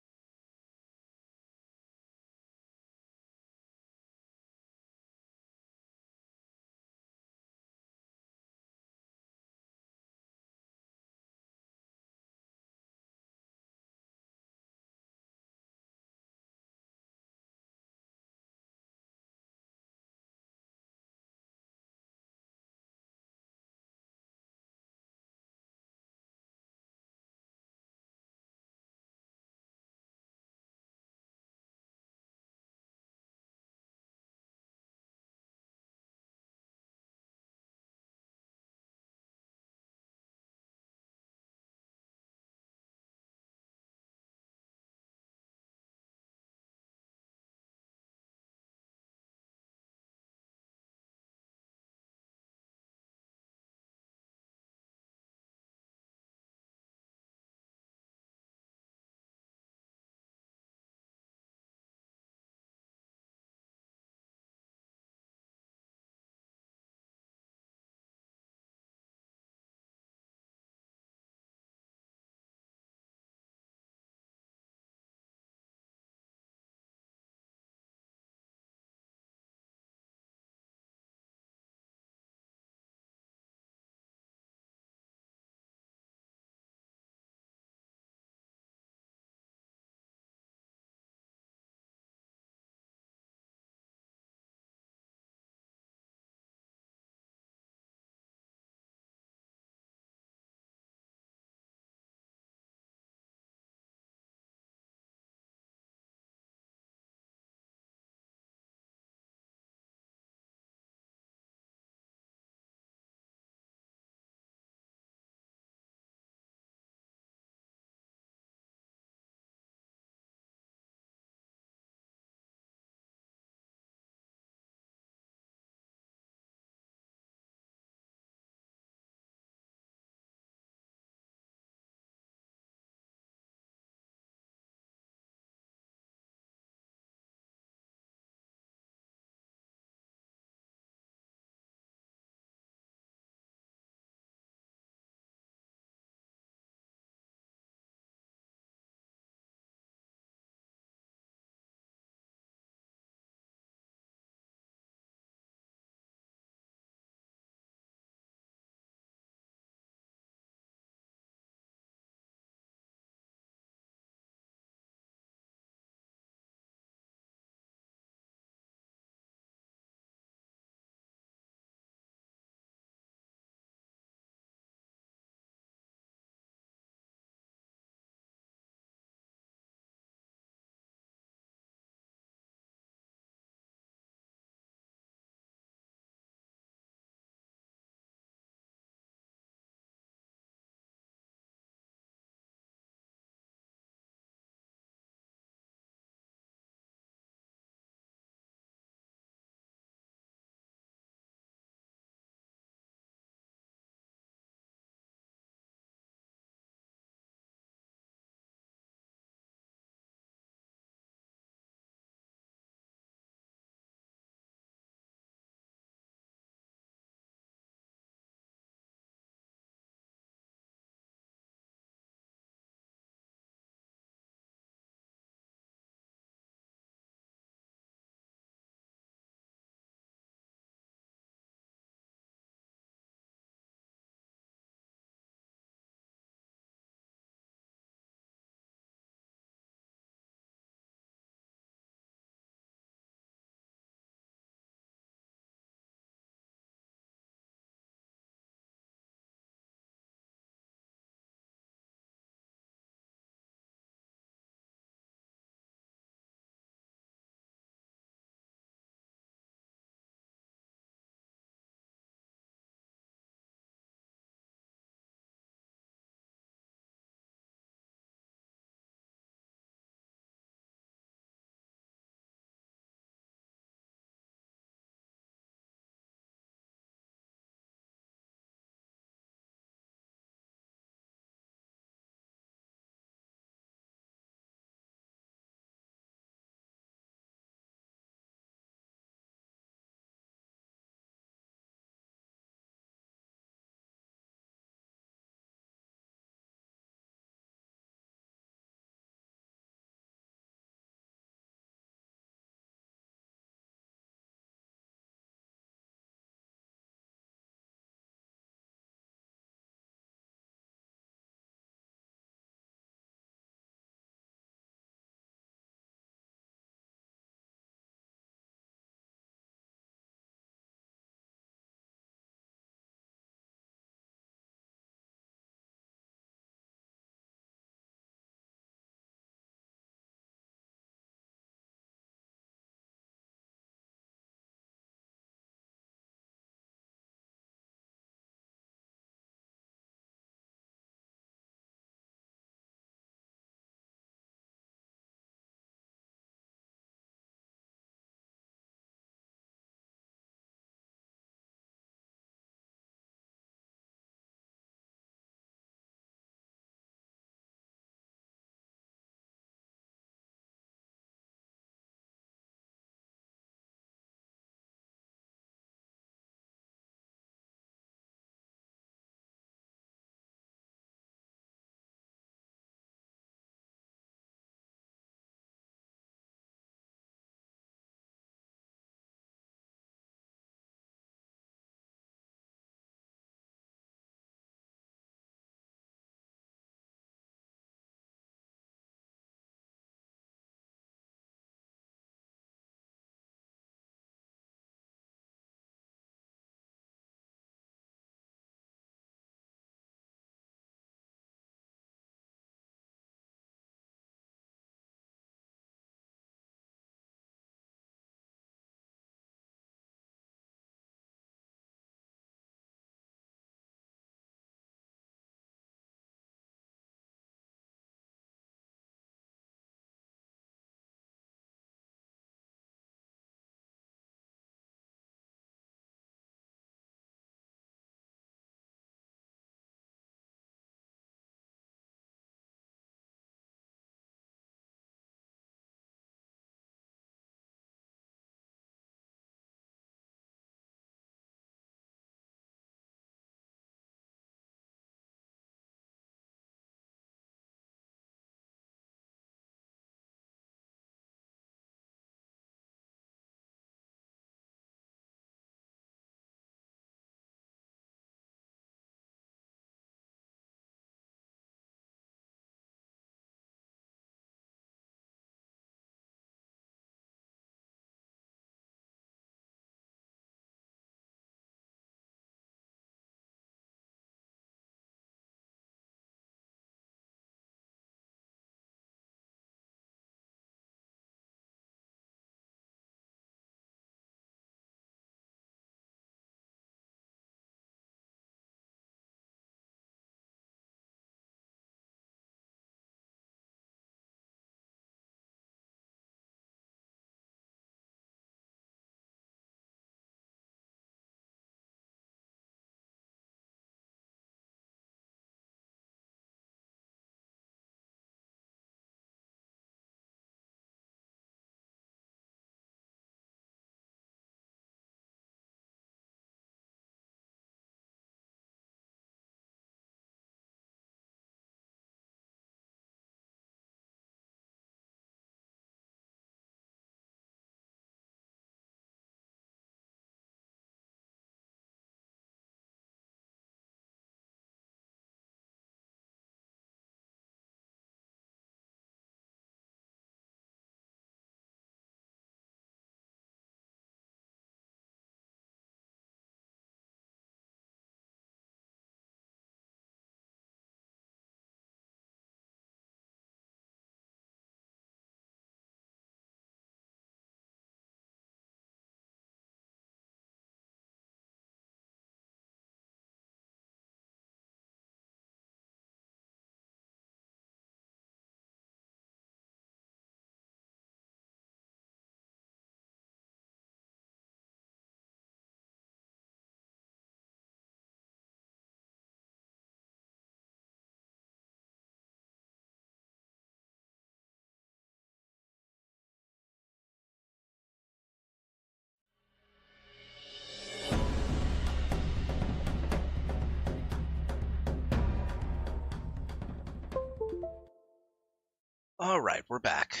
Alright, we're back.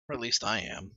Or at least I am.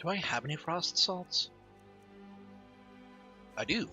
Do I have any frost salts? I do.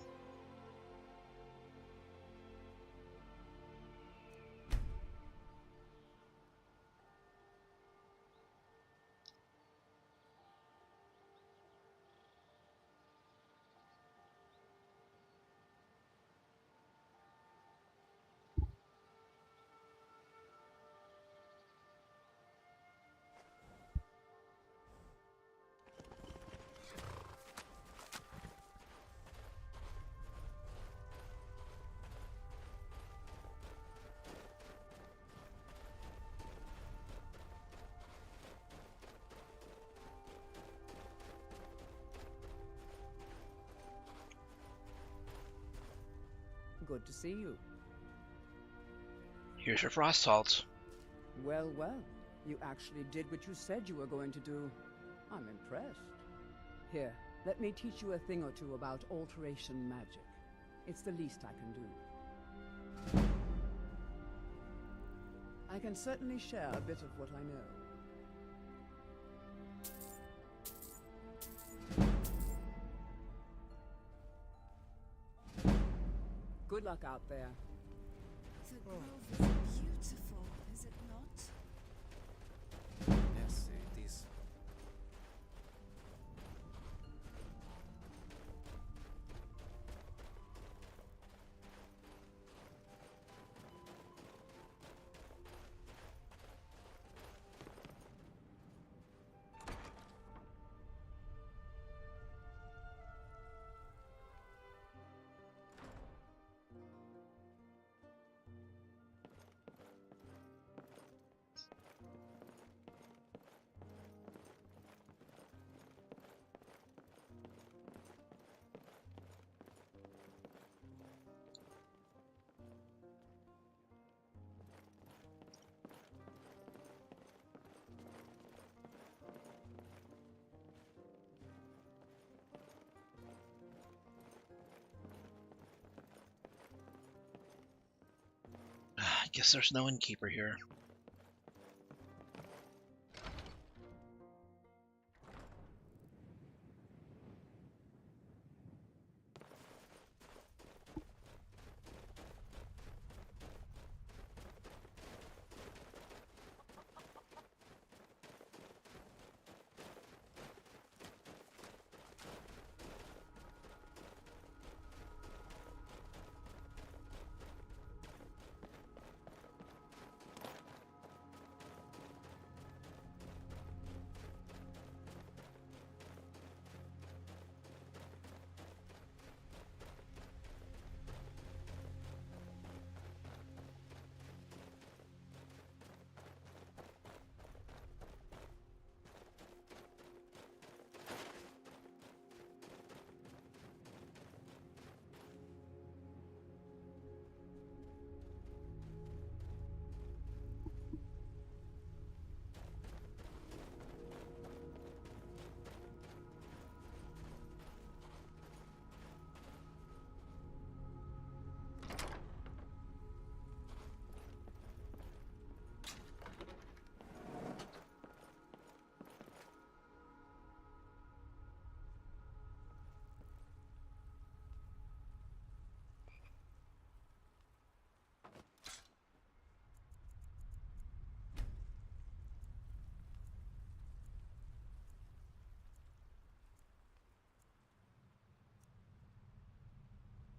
Good to see you. Here's your frost salts. Well, well. You actually did what you said you were going to do. I'm impressed. Here, let me teach you a thing or two about alteration magic. It's the least I can do. I can certainly share a bit of what I know. Good luck out there. The grove is beautiful, is it not? Yes, it is. guess there's no innkeeper here.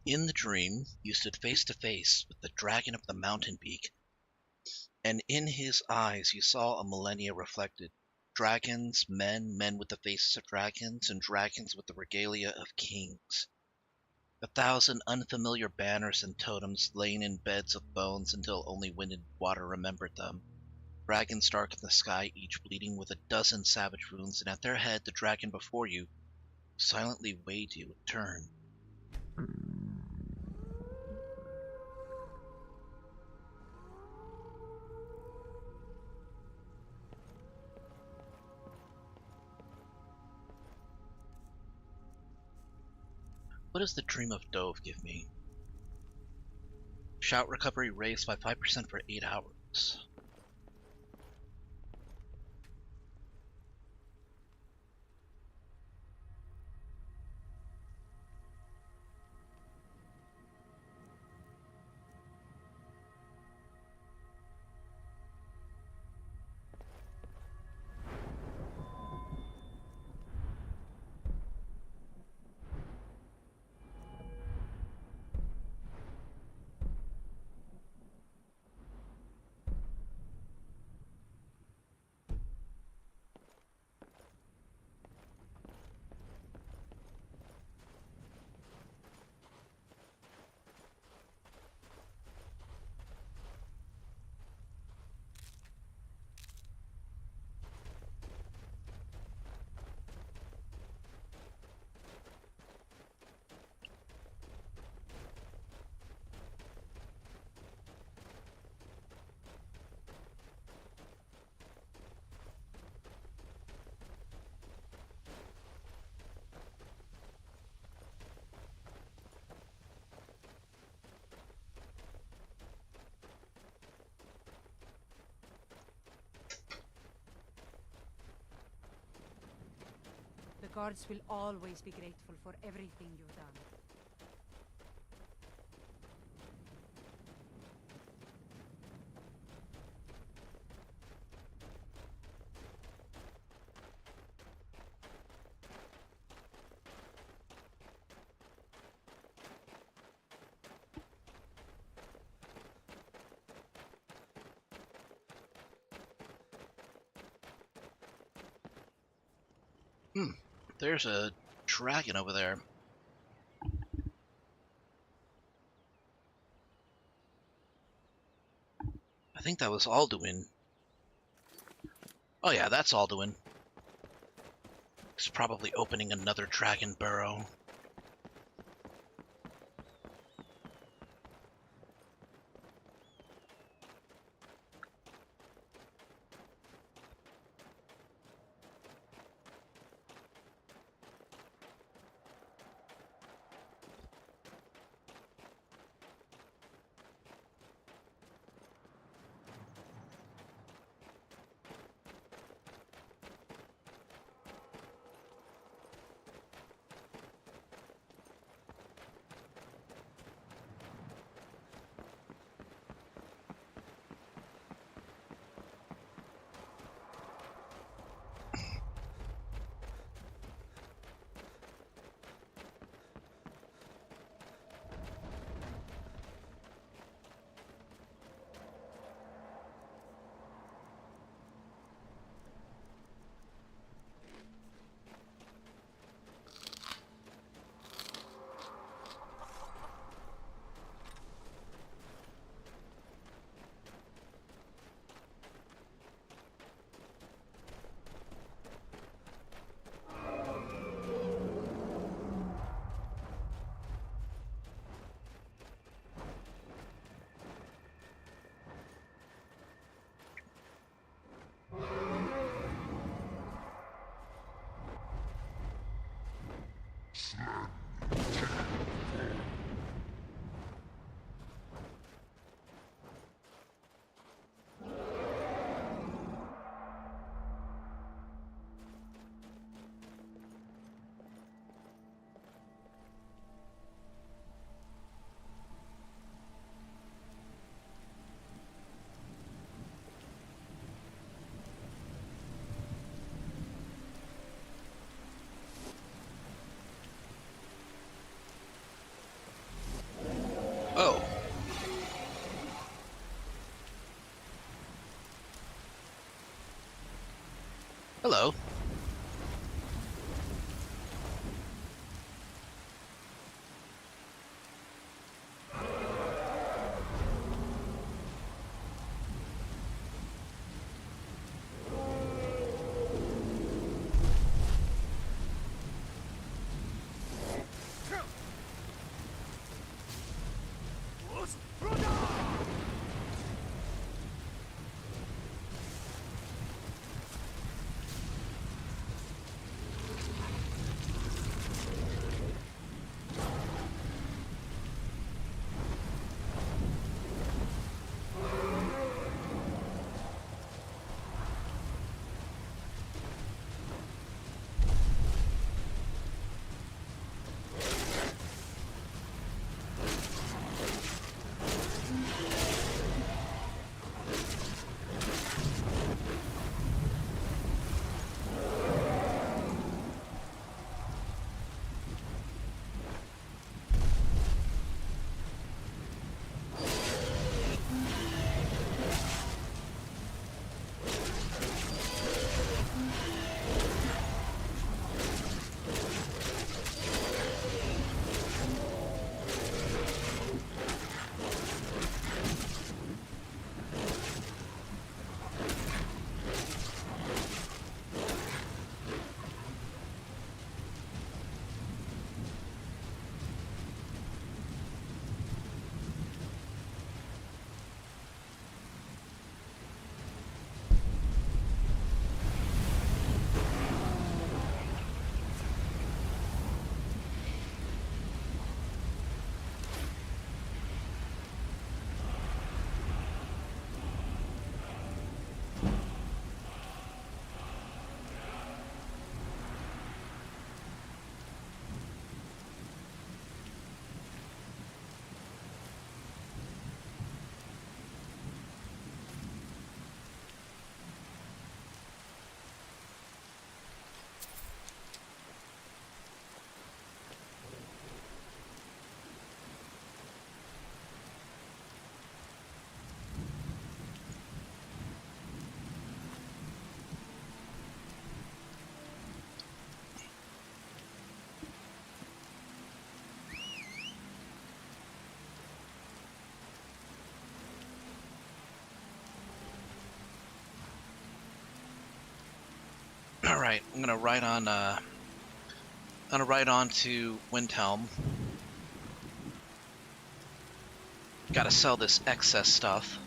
In the dream, you stood face to face with the dragon of the mountain peak, and in his eyes you saw a millennia reflected. Dragons, men with the faces of dragons, and dragons with the regalia of kings. 1,000 unfamiliar banners and totems laying in beds of bones until only wind and water remembered them. Dragons dark in the sky, each bleeding with a dozen savage wounds, and at their head the dragon before you silently weighed you a turn. What does the Dream of Dove give me? Shout recovery raised by 5% for 8 hours. The guards will always be grateful for everything you've done. There's a dragon over there. I think that was Alduin. Oh yeah, that's Alduin. He's probably opening another dragon burrow. Hello. All right, I'm gonna ride on. I'm gonna ride on to Windhelm. Got to sell this excess stuff.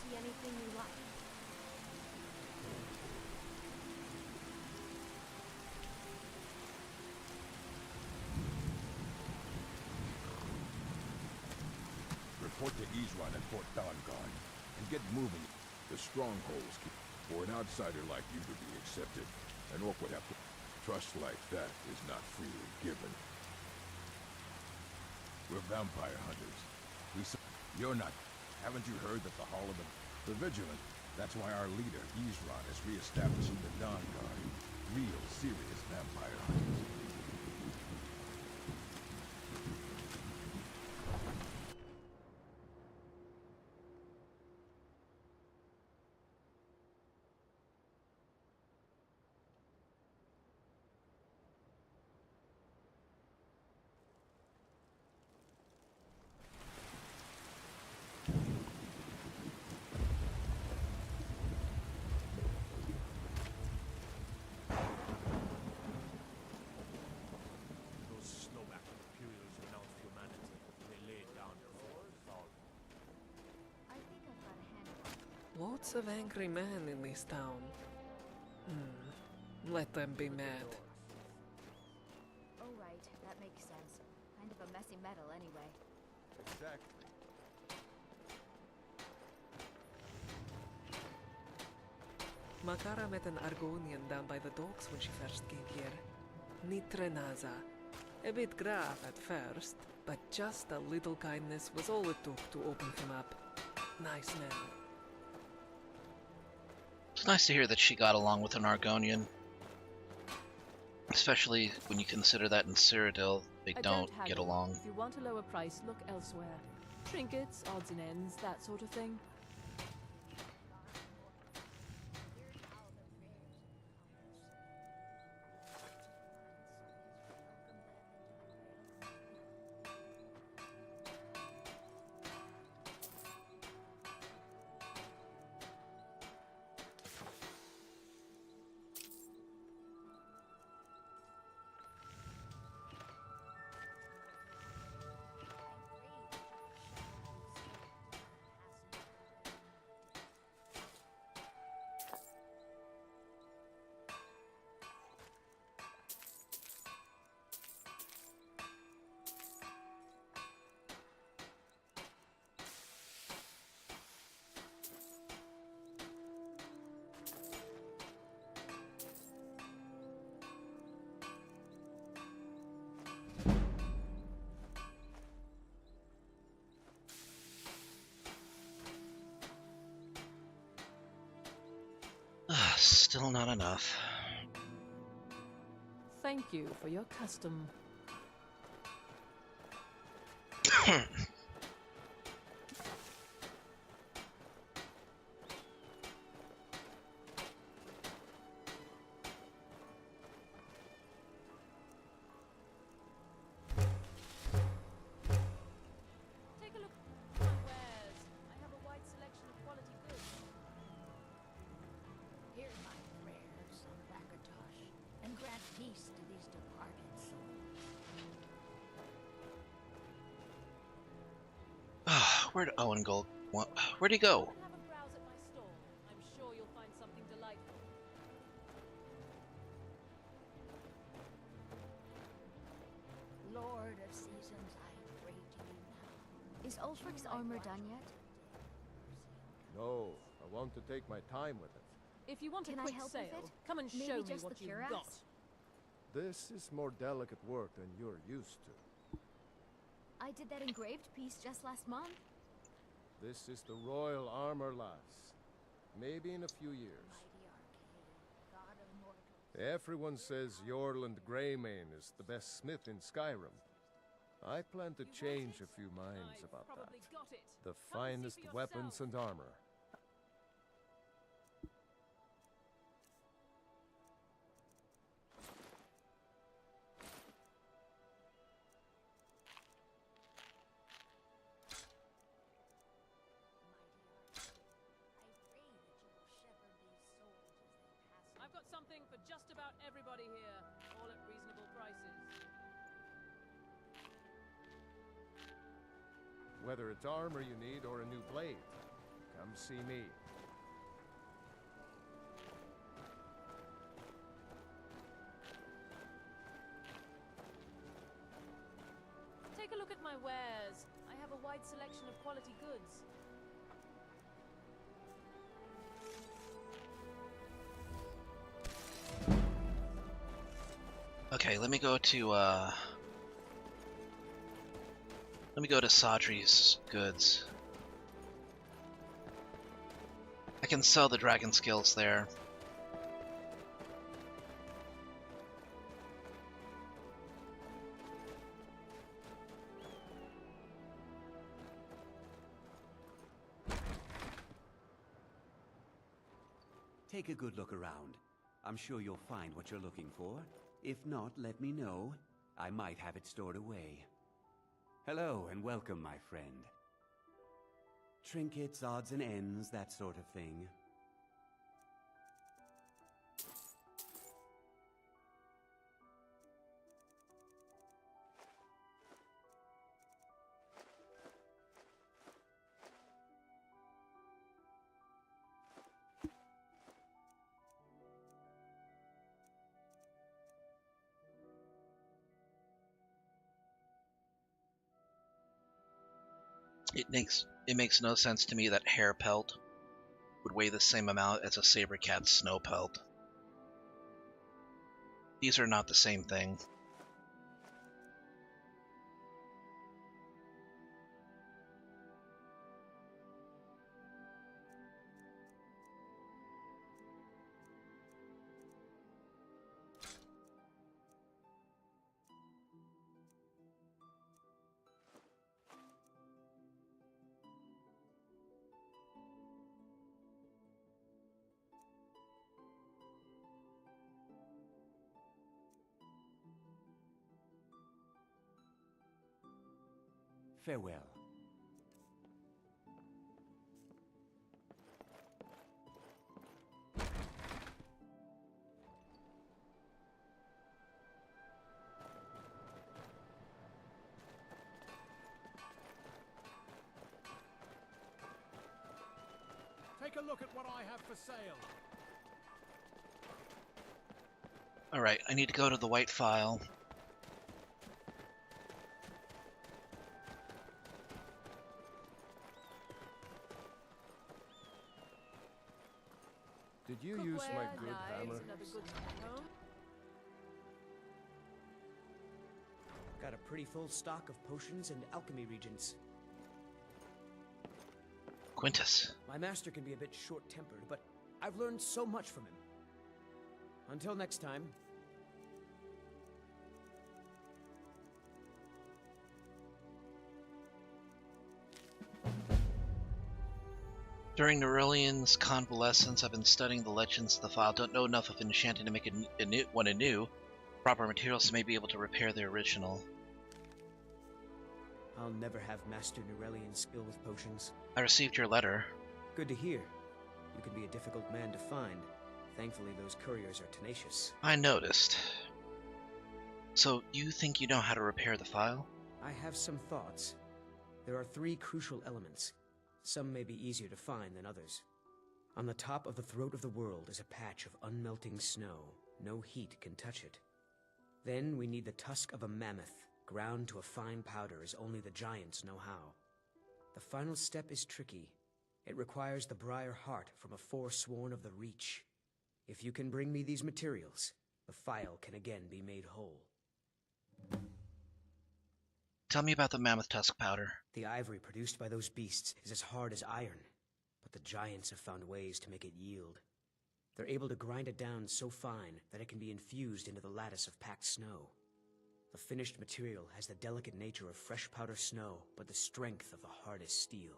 Anything you like. Report to Isran at Fort Sovngarde and get moving. The strongholds keep for an outsider like you to be accepted. An orc would have to. Trust like that is not freely given. We're vampire hunters. You're not. Haven't you heard that the Hall of the Vigilant? That's why our leader, Isran, is re-establishing the Dawn Guard. Real, serious vampire hunters. Lots of angry men in this town. Let them be mad. Oh, right. That makes sense. Kind of a messy metal, anyway. Exactly. Makara met an Argonian down by the docks when she first came here. Nitrenaza. A bit gruff at first, but just a little kindness was all it took to open him up. Nice man. It's nice to hear that she got along with an Argonian. Especially when you consider that in Cyrodiil they don't get along. If you want a lower price, look elsewhere. Trinkets, odds and ends, that sort of thing. Still not enough. Thank you for your custom. Take a look at my wares. I have a wide selection of quality goods. Hear my prayers on Rakatosh, and grant peace to these departed souls. Where'd Owen go? Where'd he go? Have a browse at my stall. I'm sure you'll find something delightful. Lord of Seasons, I pray to you now. Is Ulfric's armor done yet? No, I want to take my time with it. If you want Can a I quick help with sale, it? come and Maybe show me just what the you've cuirass? got. This is more delicate work than you're used to. I did that engraved piece just last month. This is the royal armor, lass. Maybe in a few years. Mighty arcane, god of mortals. Everyone says Jorland Greymane is the best smith in Skyrim. I plan to change a few minds about that. Probably got it. The Come and see finest for weapons yourself. and armor. I've got something for just about everybody here, all at reasonable prices. Whether it's armor you need or a new blade, come see me. Take a look at my wares. I have a wide selection of quality goods. Okay, let me go to Sadri's goods. I can sell the dragon skills there. Take a good look around. I'm sure you'll find what you're looking for. If not, let me know. I might have it stored away. Hello and welcome, my friend. Trinkets, odds and ends, that sort of thing. It makes no sense to me that hair pelt would weigh the same amount as a saber cat's snow pelt. These are not the same thing. Farewell. Take a look at what I have for sale. Alright, I need to go to the white file. Did you use my good hammer? Got a pretty full stock of potions and alchemy regents. Quintus. My master can be a bit short-tempered, but I've learned so much from him. Until next time. During Aurelian's convalescence, I've been studying the legends of the file. Don't know enough of enchanting to make one anew. Proper materials may be able to repair the original. I'll never have mastered Aurelian's skill with potions. I received your letter. Good to hear. You can be a difficult man to find. Thankfully, those couriers are tenacious. I noticed. So, you think you know how to repair the file? I have some thoughts. There are 3 crucial elements. Some may be easier to find than others. On the top of the throat of the world is a patch of unmelting snow. No heat can touch it. Then we need the tusk of a mammoth, ground to a fine powder as only the giants know how. The final step is tricky. It requires the briar heart from a forsworn of the Reach. If you can bring me these materials, the file can again be made whole. Tell me about the mammoth tusk powder. The ivory produced by those beasts is as hard as iron, but the giants have found ways to make it yield. They're able to grind it down so fine that it can be infused into the lattice of packed snow. The finished material has the delicate nature of fresh powder snow, but the strength of the hardest steel.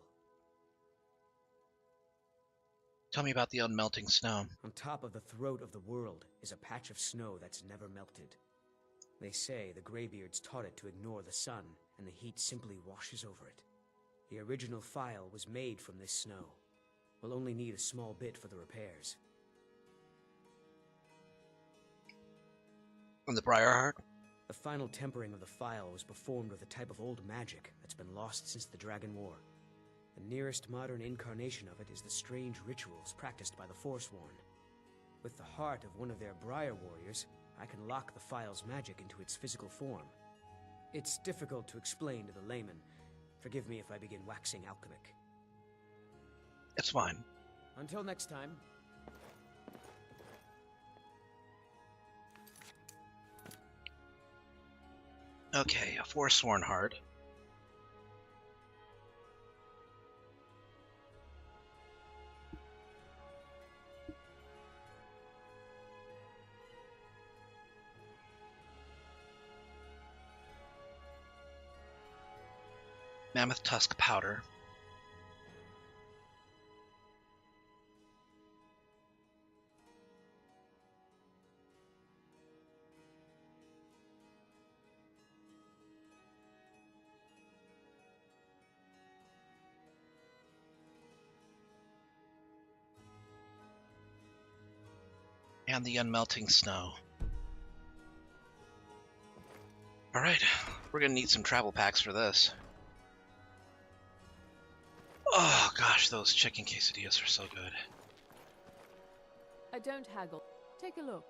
Tell me about the unmelting snow. On top of the throat of the world is a patch of snow that's never melted. They say the Greybeards taught it to ignore the sun, and the heat simply washes over it. The original file was made from this snow. We'll only need a small bit for the repairs. And the briar heart? The final tempering of the file was performed with a type of old magic that's been lost since the Dragon War. The nearest modern incarnation of it is the strange rituals practiced by the Forsworn. With the heart of one of their Briar Warriors, I can lock the file's magic into its physical form. It's difficult to explain to the layman. Forgive me if I begin waxing alchemic. It's fine. Until next time. Okay, a forsworn heart. Mammoth tusk powder. And the unmelting snow. Alright, we're gonna need some travel packs for this. Oh gosh, those chicken quesadillas are so good. I don't haggle. Take a look.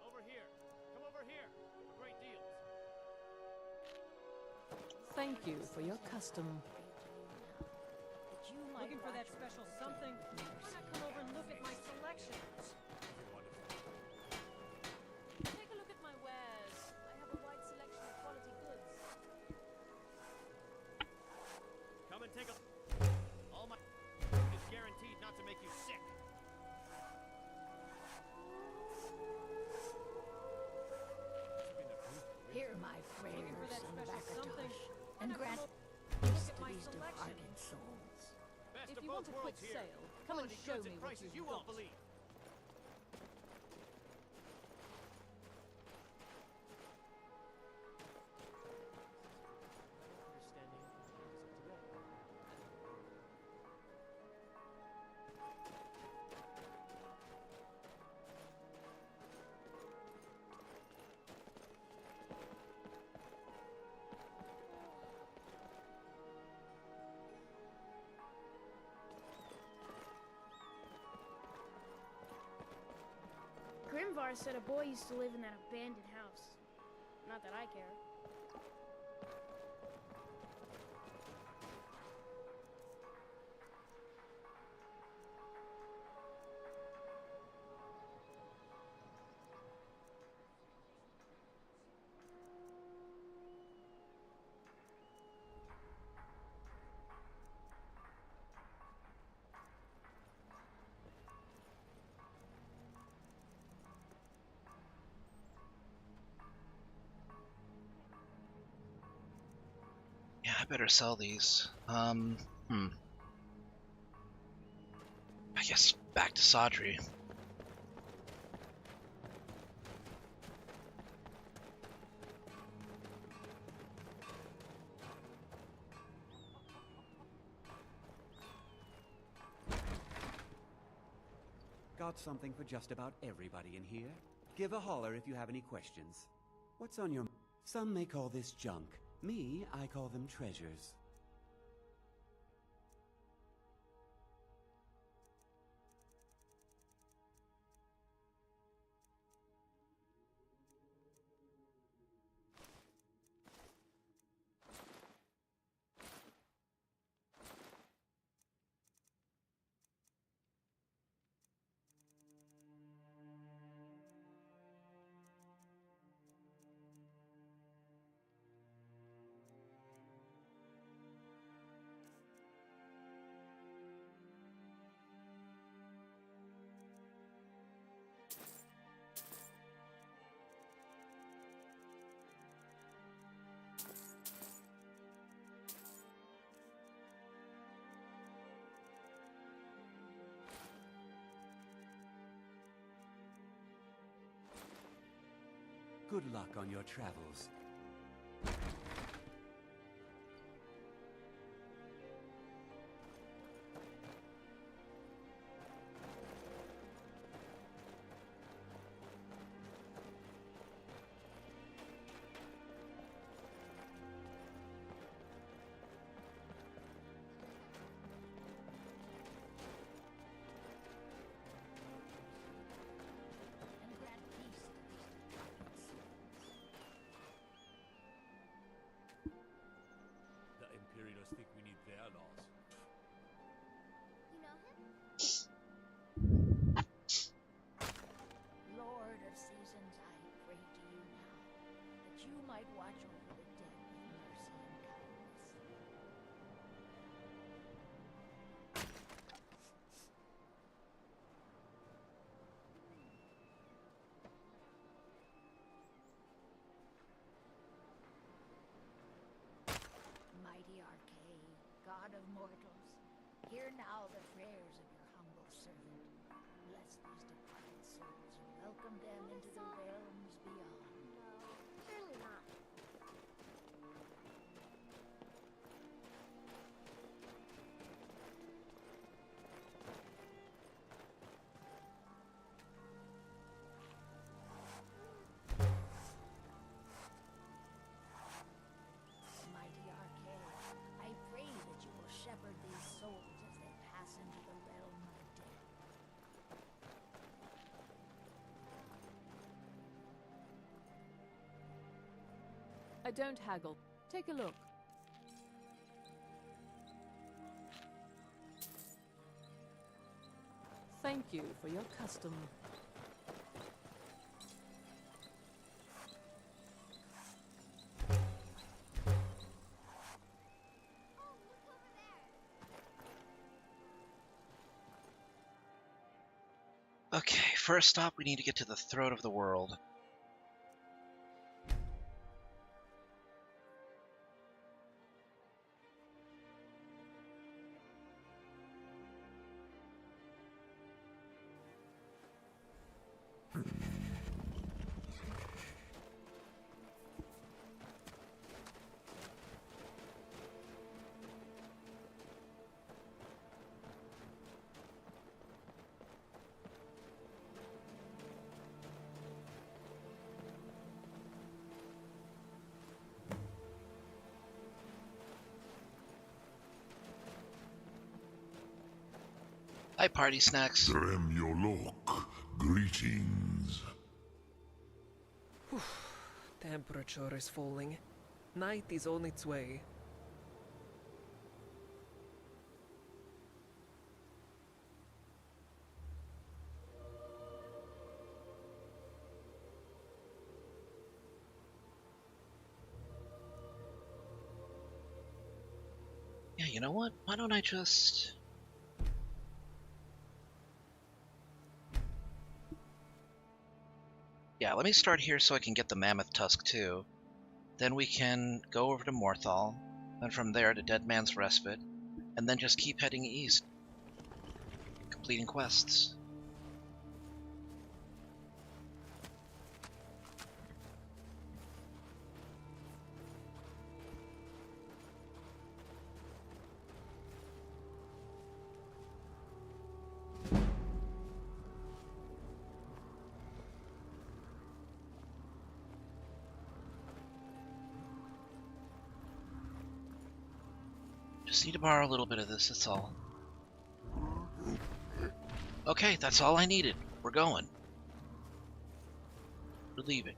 Over here. Come over here. Great deals. thank you for your custom. Looking for that special something? Why not come over and look at my selections? Take a look at my wares. I have a wide selection of quality goods. Come and take a... All my... is guaranteed not to make you sick. Hear my prayers, something? Sovngarde, and grant Look peace at to my these selection. departed souls. Best If of you want both a quick worlds here. sale, come and Quality show goods me at what prices you've you won't got. believe. Grimvar said a boy used to live in that abandoned house. Not that I care. Yeah, I better sell these. I guess back to Sadri. Got something for just about everybody in here. Give a holler if you have any questions. What's on your... Some may call this junk. Me, I call them treasures. Good luck on your travels. And grant peace to these departed souls. The Imperialists think we need their laws. You know him? Lord of seasons, I pray to you now, that you might watch over the dead with mercy and kindness. Mighty Arcade, God of mortals, hear now the prayers of your humble servant. Bless these departed souls and welcome them into the realms beyond. No, surely not. Mighty Arcade, I pray that you will shepherd these souls as they pass into the realm of the dead. I don't haggle. Take a look. thank you for your custom. Okay, first stop, we need to get to the throat of the world. Hi, party snacks. Threm Yolok, greetings. Temperature is falling. Night is on its way. Yeah, you know what? Why don't I just... Yeah, let me start here so I can get the mammoth tusk too. Then we can go over to Morthal, and from there to Dead Man's Respite, and then just keep heading east, completing quests. Just need to borrow a little bit of this, that's all. Okay, that's all I needed. We're going. We're leaving.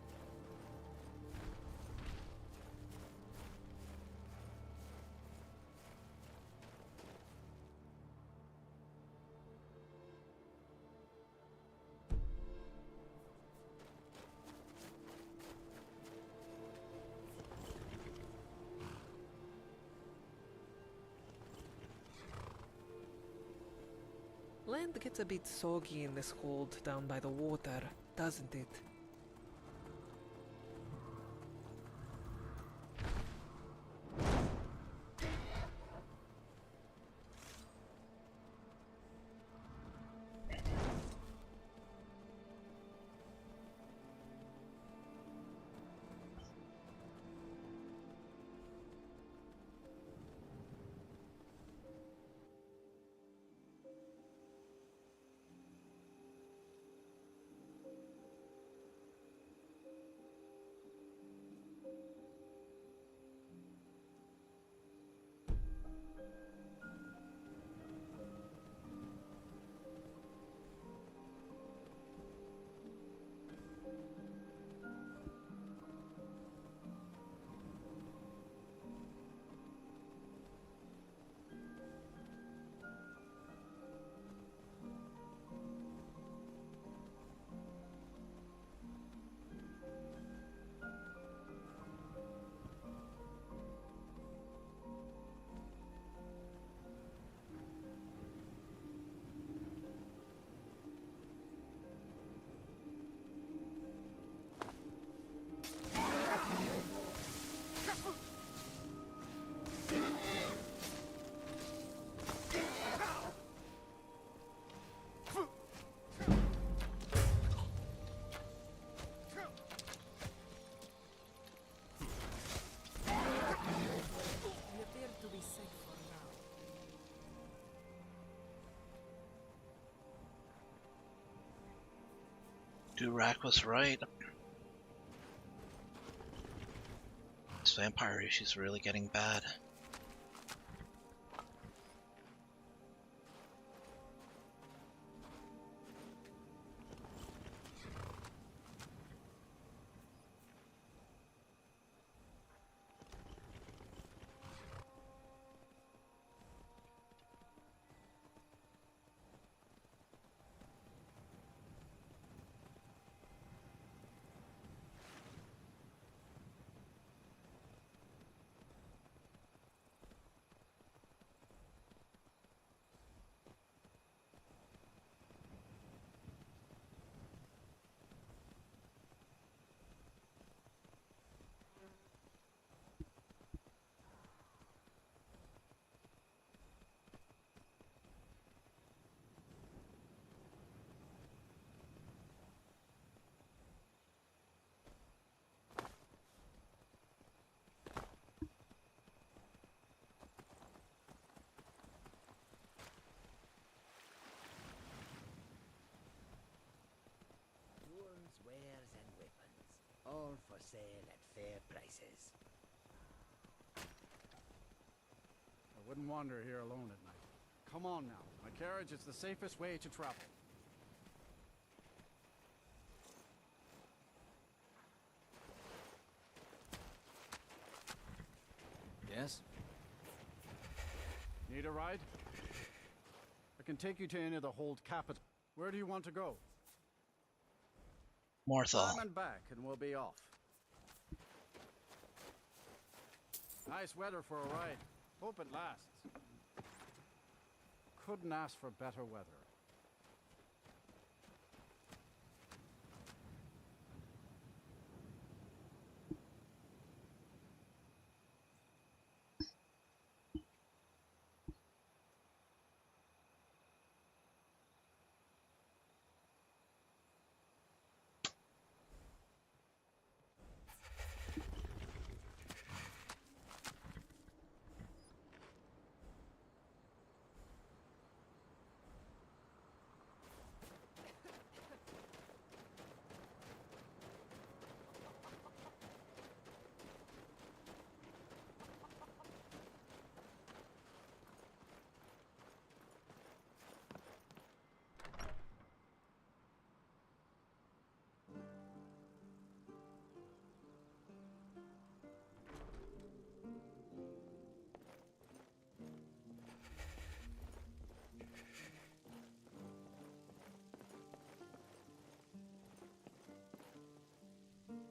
Land gets a bit soggy in this hold down by the water, doesn't it? Durak was right. This vampire issue's really getting bad. for sale at fair prices. I wouldn't wander here alone at night. Come on now. My carriage is the safest way to travel. Yes? Need a ride? I can take you to any of the hold capital. Where do you want to go? Morthal. Time and back, and we'll be off. Nice weather for a ride. Hope it lasts. Couldn't ask for better weather.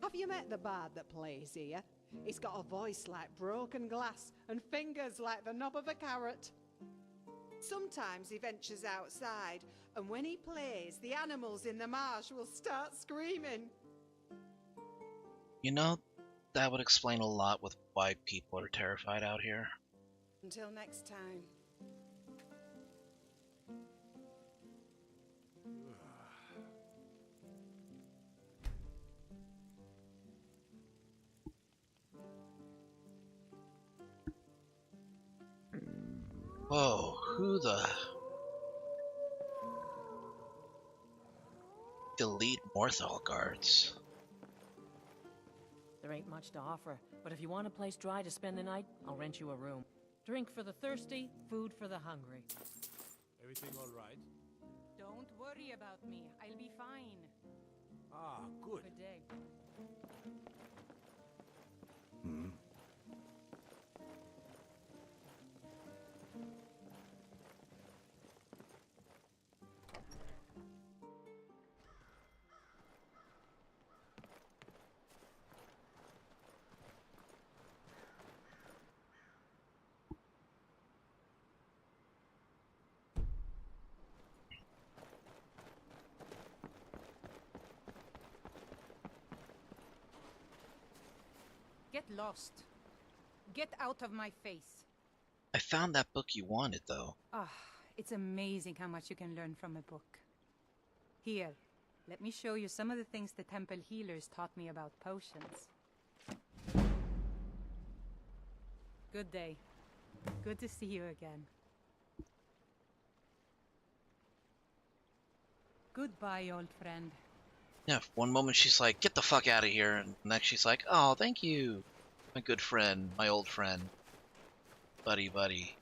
Have you met the bard that plays here? He's got a voice like broken glass and fingers like the knob of a carrot. Sometimes he ventures outside, and when he plays, the animals in the marsh will start screaming. You know, that would explain a lot with why people are terrified out here. Until next time. Whoa, who the... Elite Morthal guards. There ain't much to offer, but if you want a place dry to spend the night, I'll rent you a room. Drink for the thirsty, food for the hungry. Everything all right? Don't worry about me. I'll be fine. Ah, good. Good day. Get lost. Get out of my face. I found that book you wanted, though. Ah, it's amazing how much you can learn from a book. Here, let me show you some of the things the temple healers taught me about potions. Good day. Good to see you again. Goodbye, old friend. Yeah, one moment she's like, get the fuck out of here, and next she's like, oh, thank you, my good friend, my old friend. Buddy, buddy.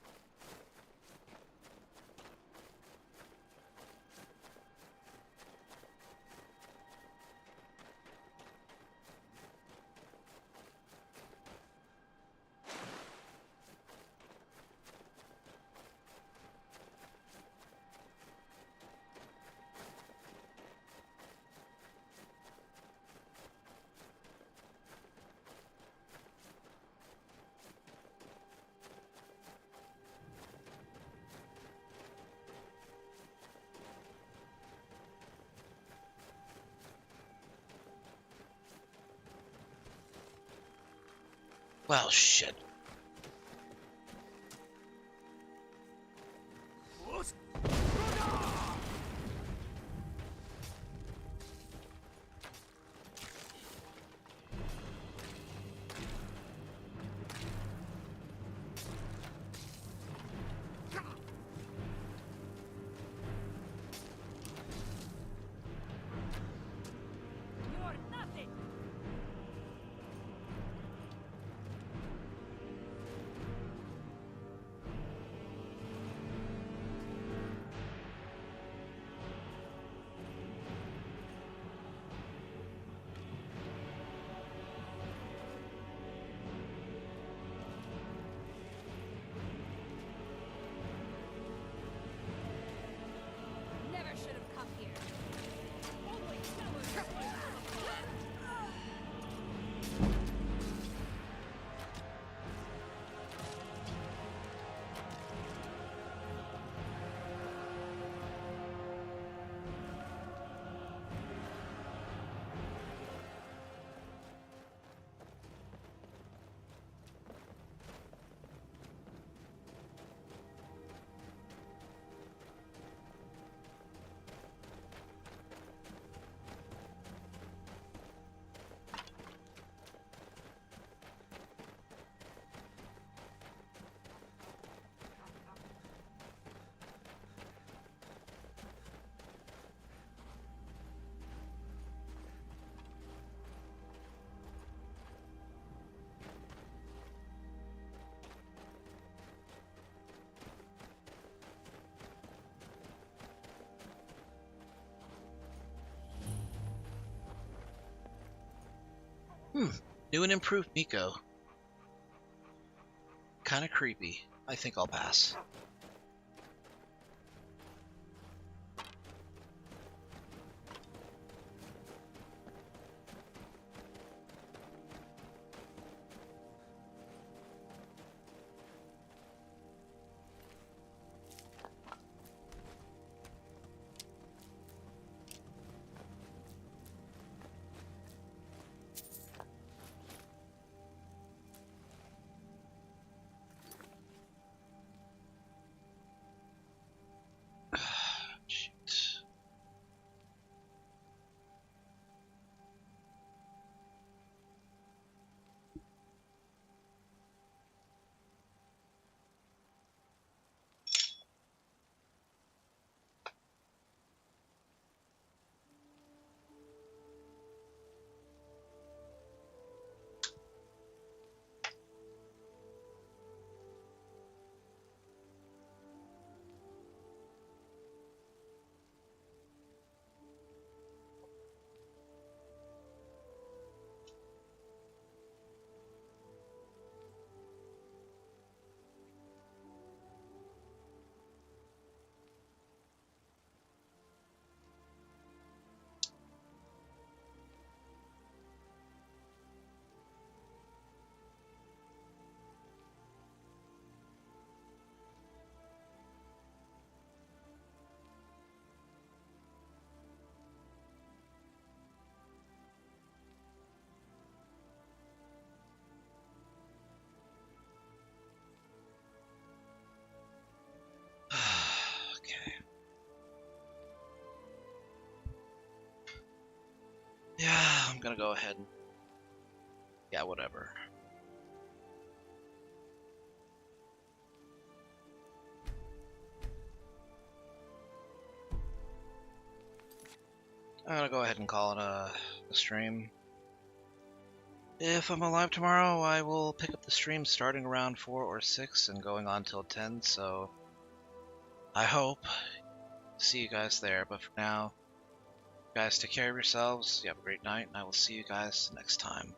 Well, shit. You're nothing! New and improved Miko. Kinda creepy. I think I'll pass. Shoot. Okay. Yeah, I'm gonna go ahead and... Yeah, whatever. I'm gonna go ahead and call it a stream. If I'm alive tomorrow, I will pick up the stream starting around 4 or 6 and going on till 10, so I hope see you guys there. But for now, guys, take care of yourselves. You have a great night, and I will see you guys next time.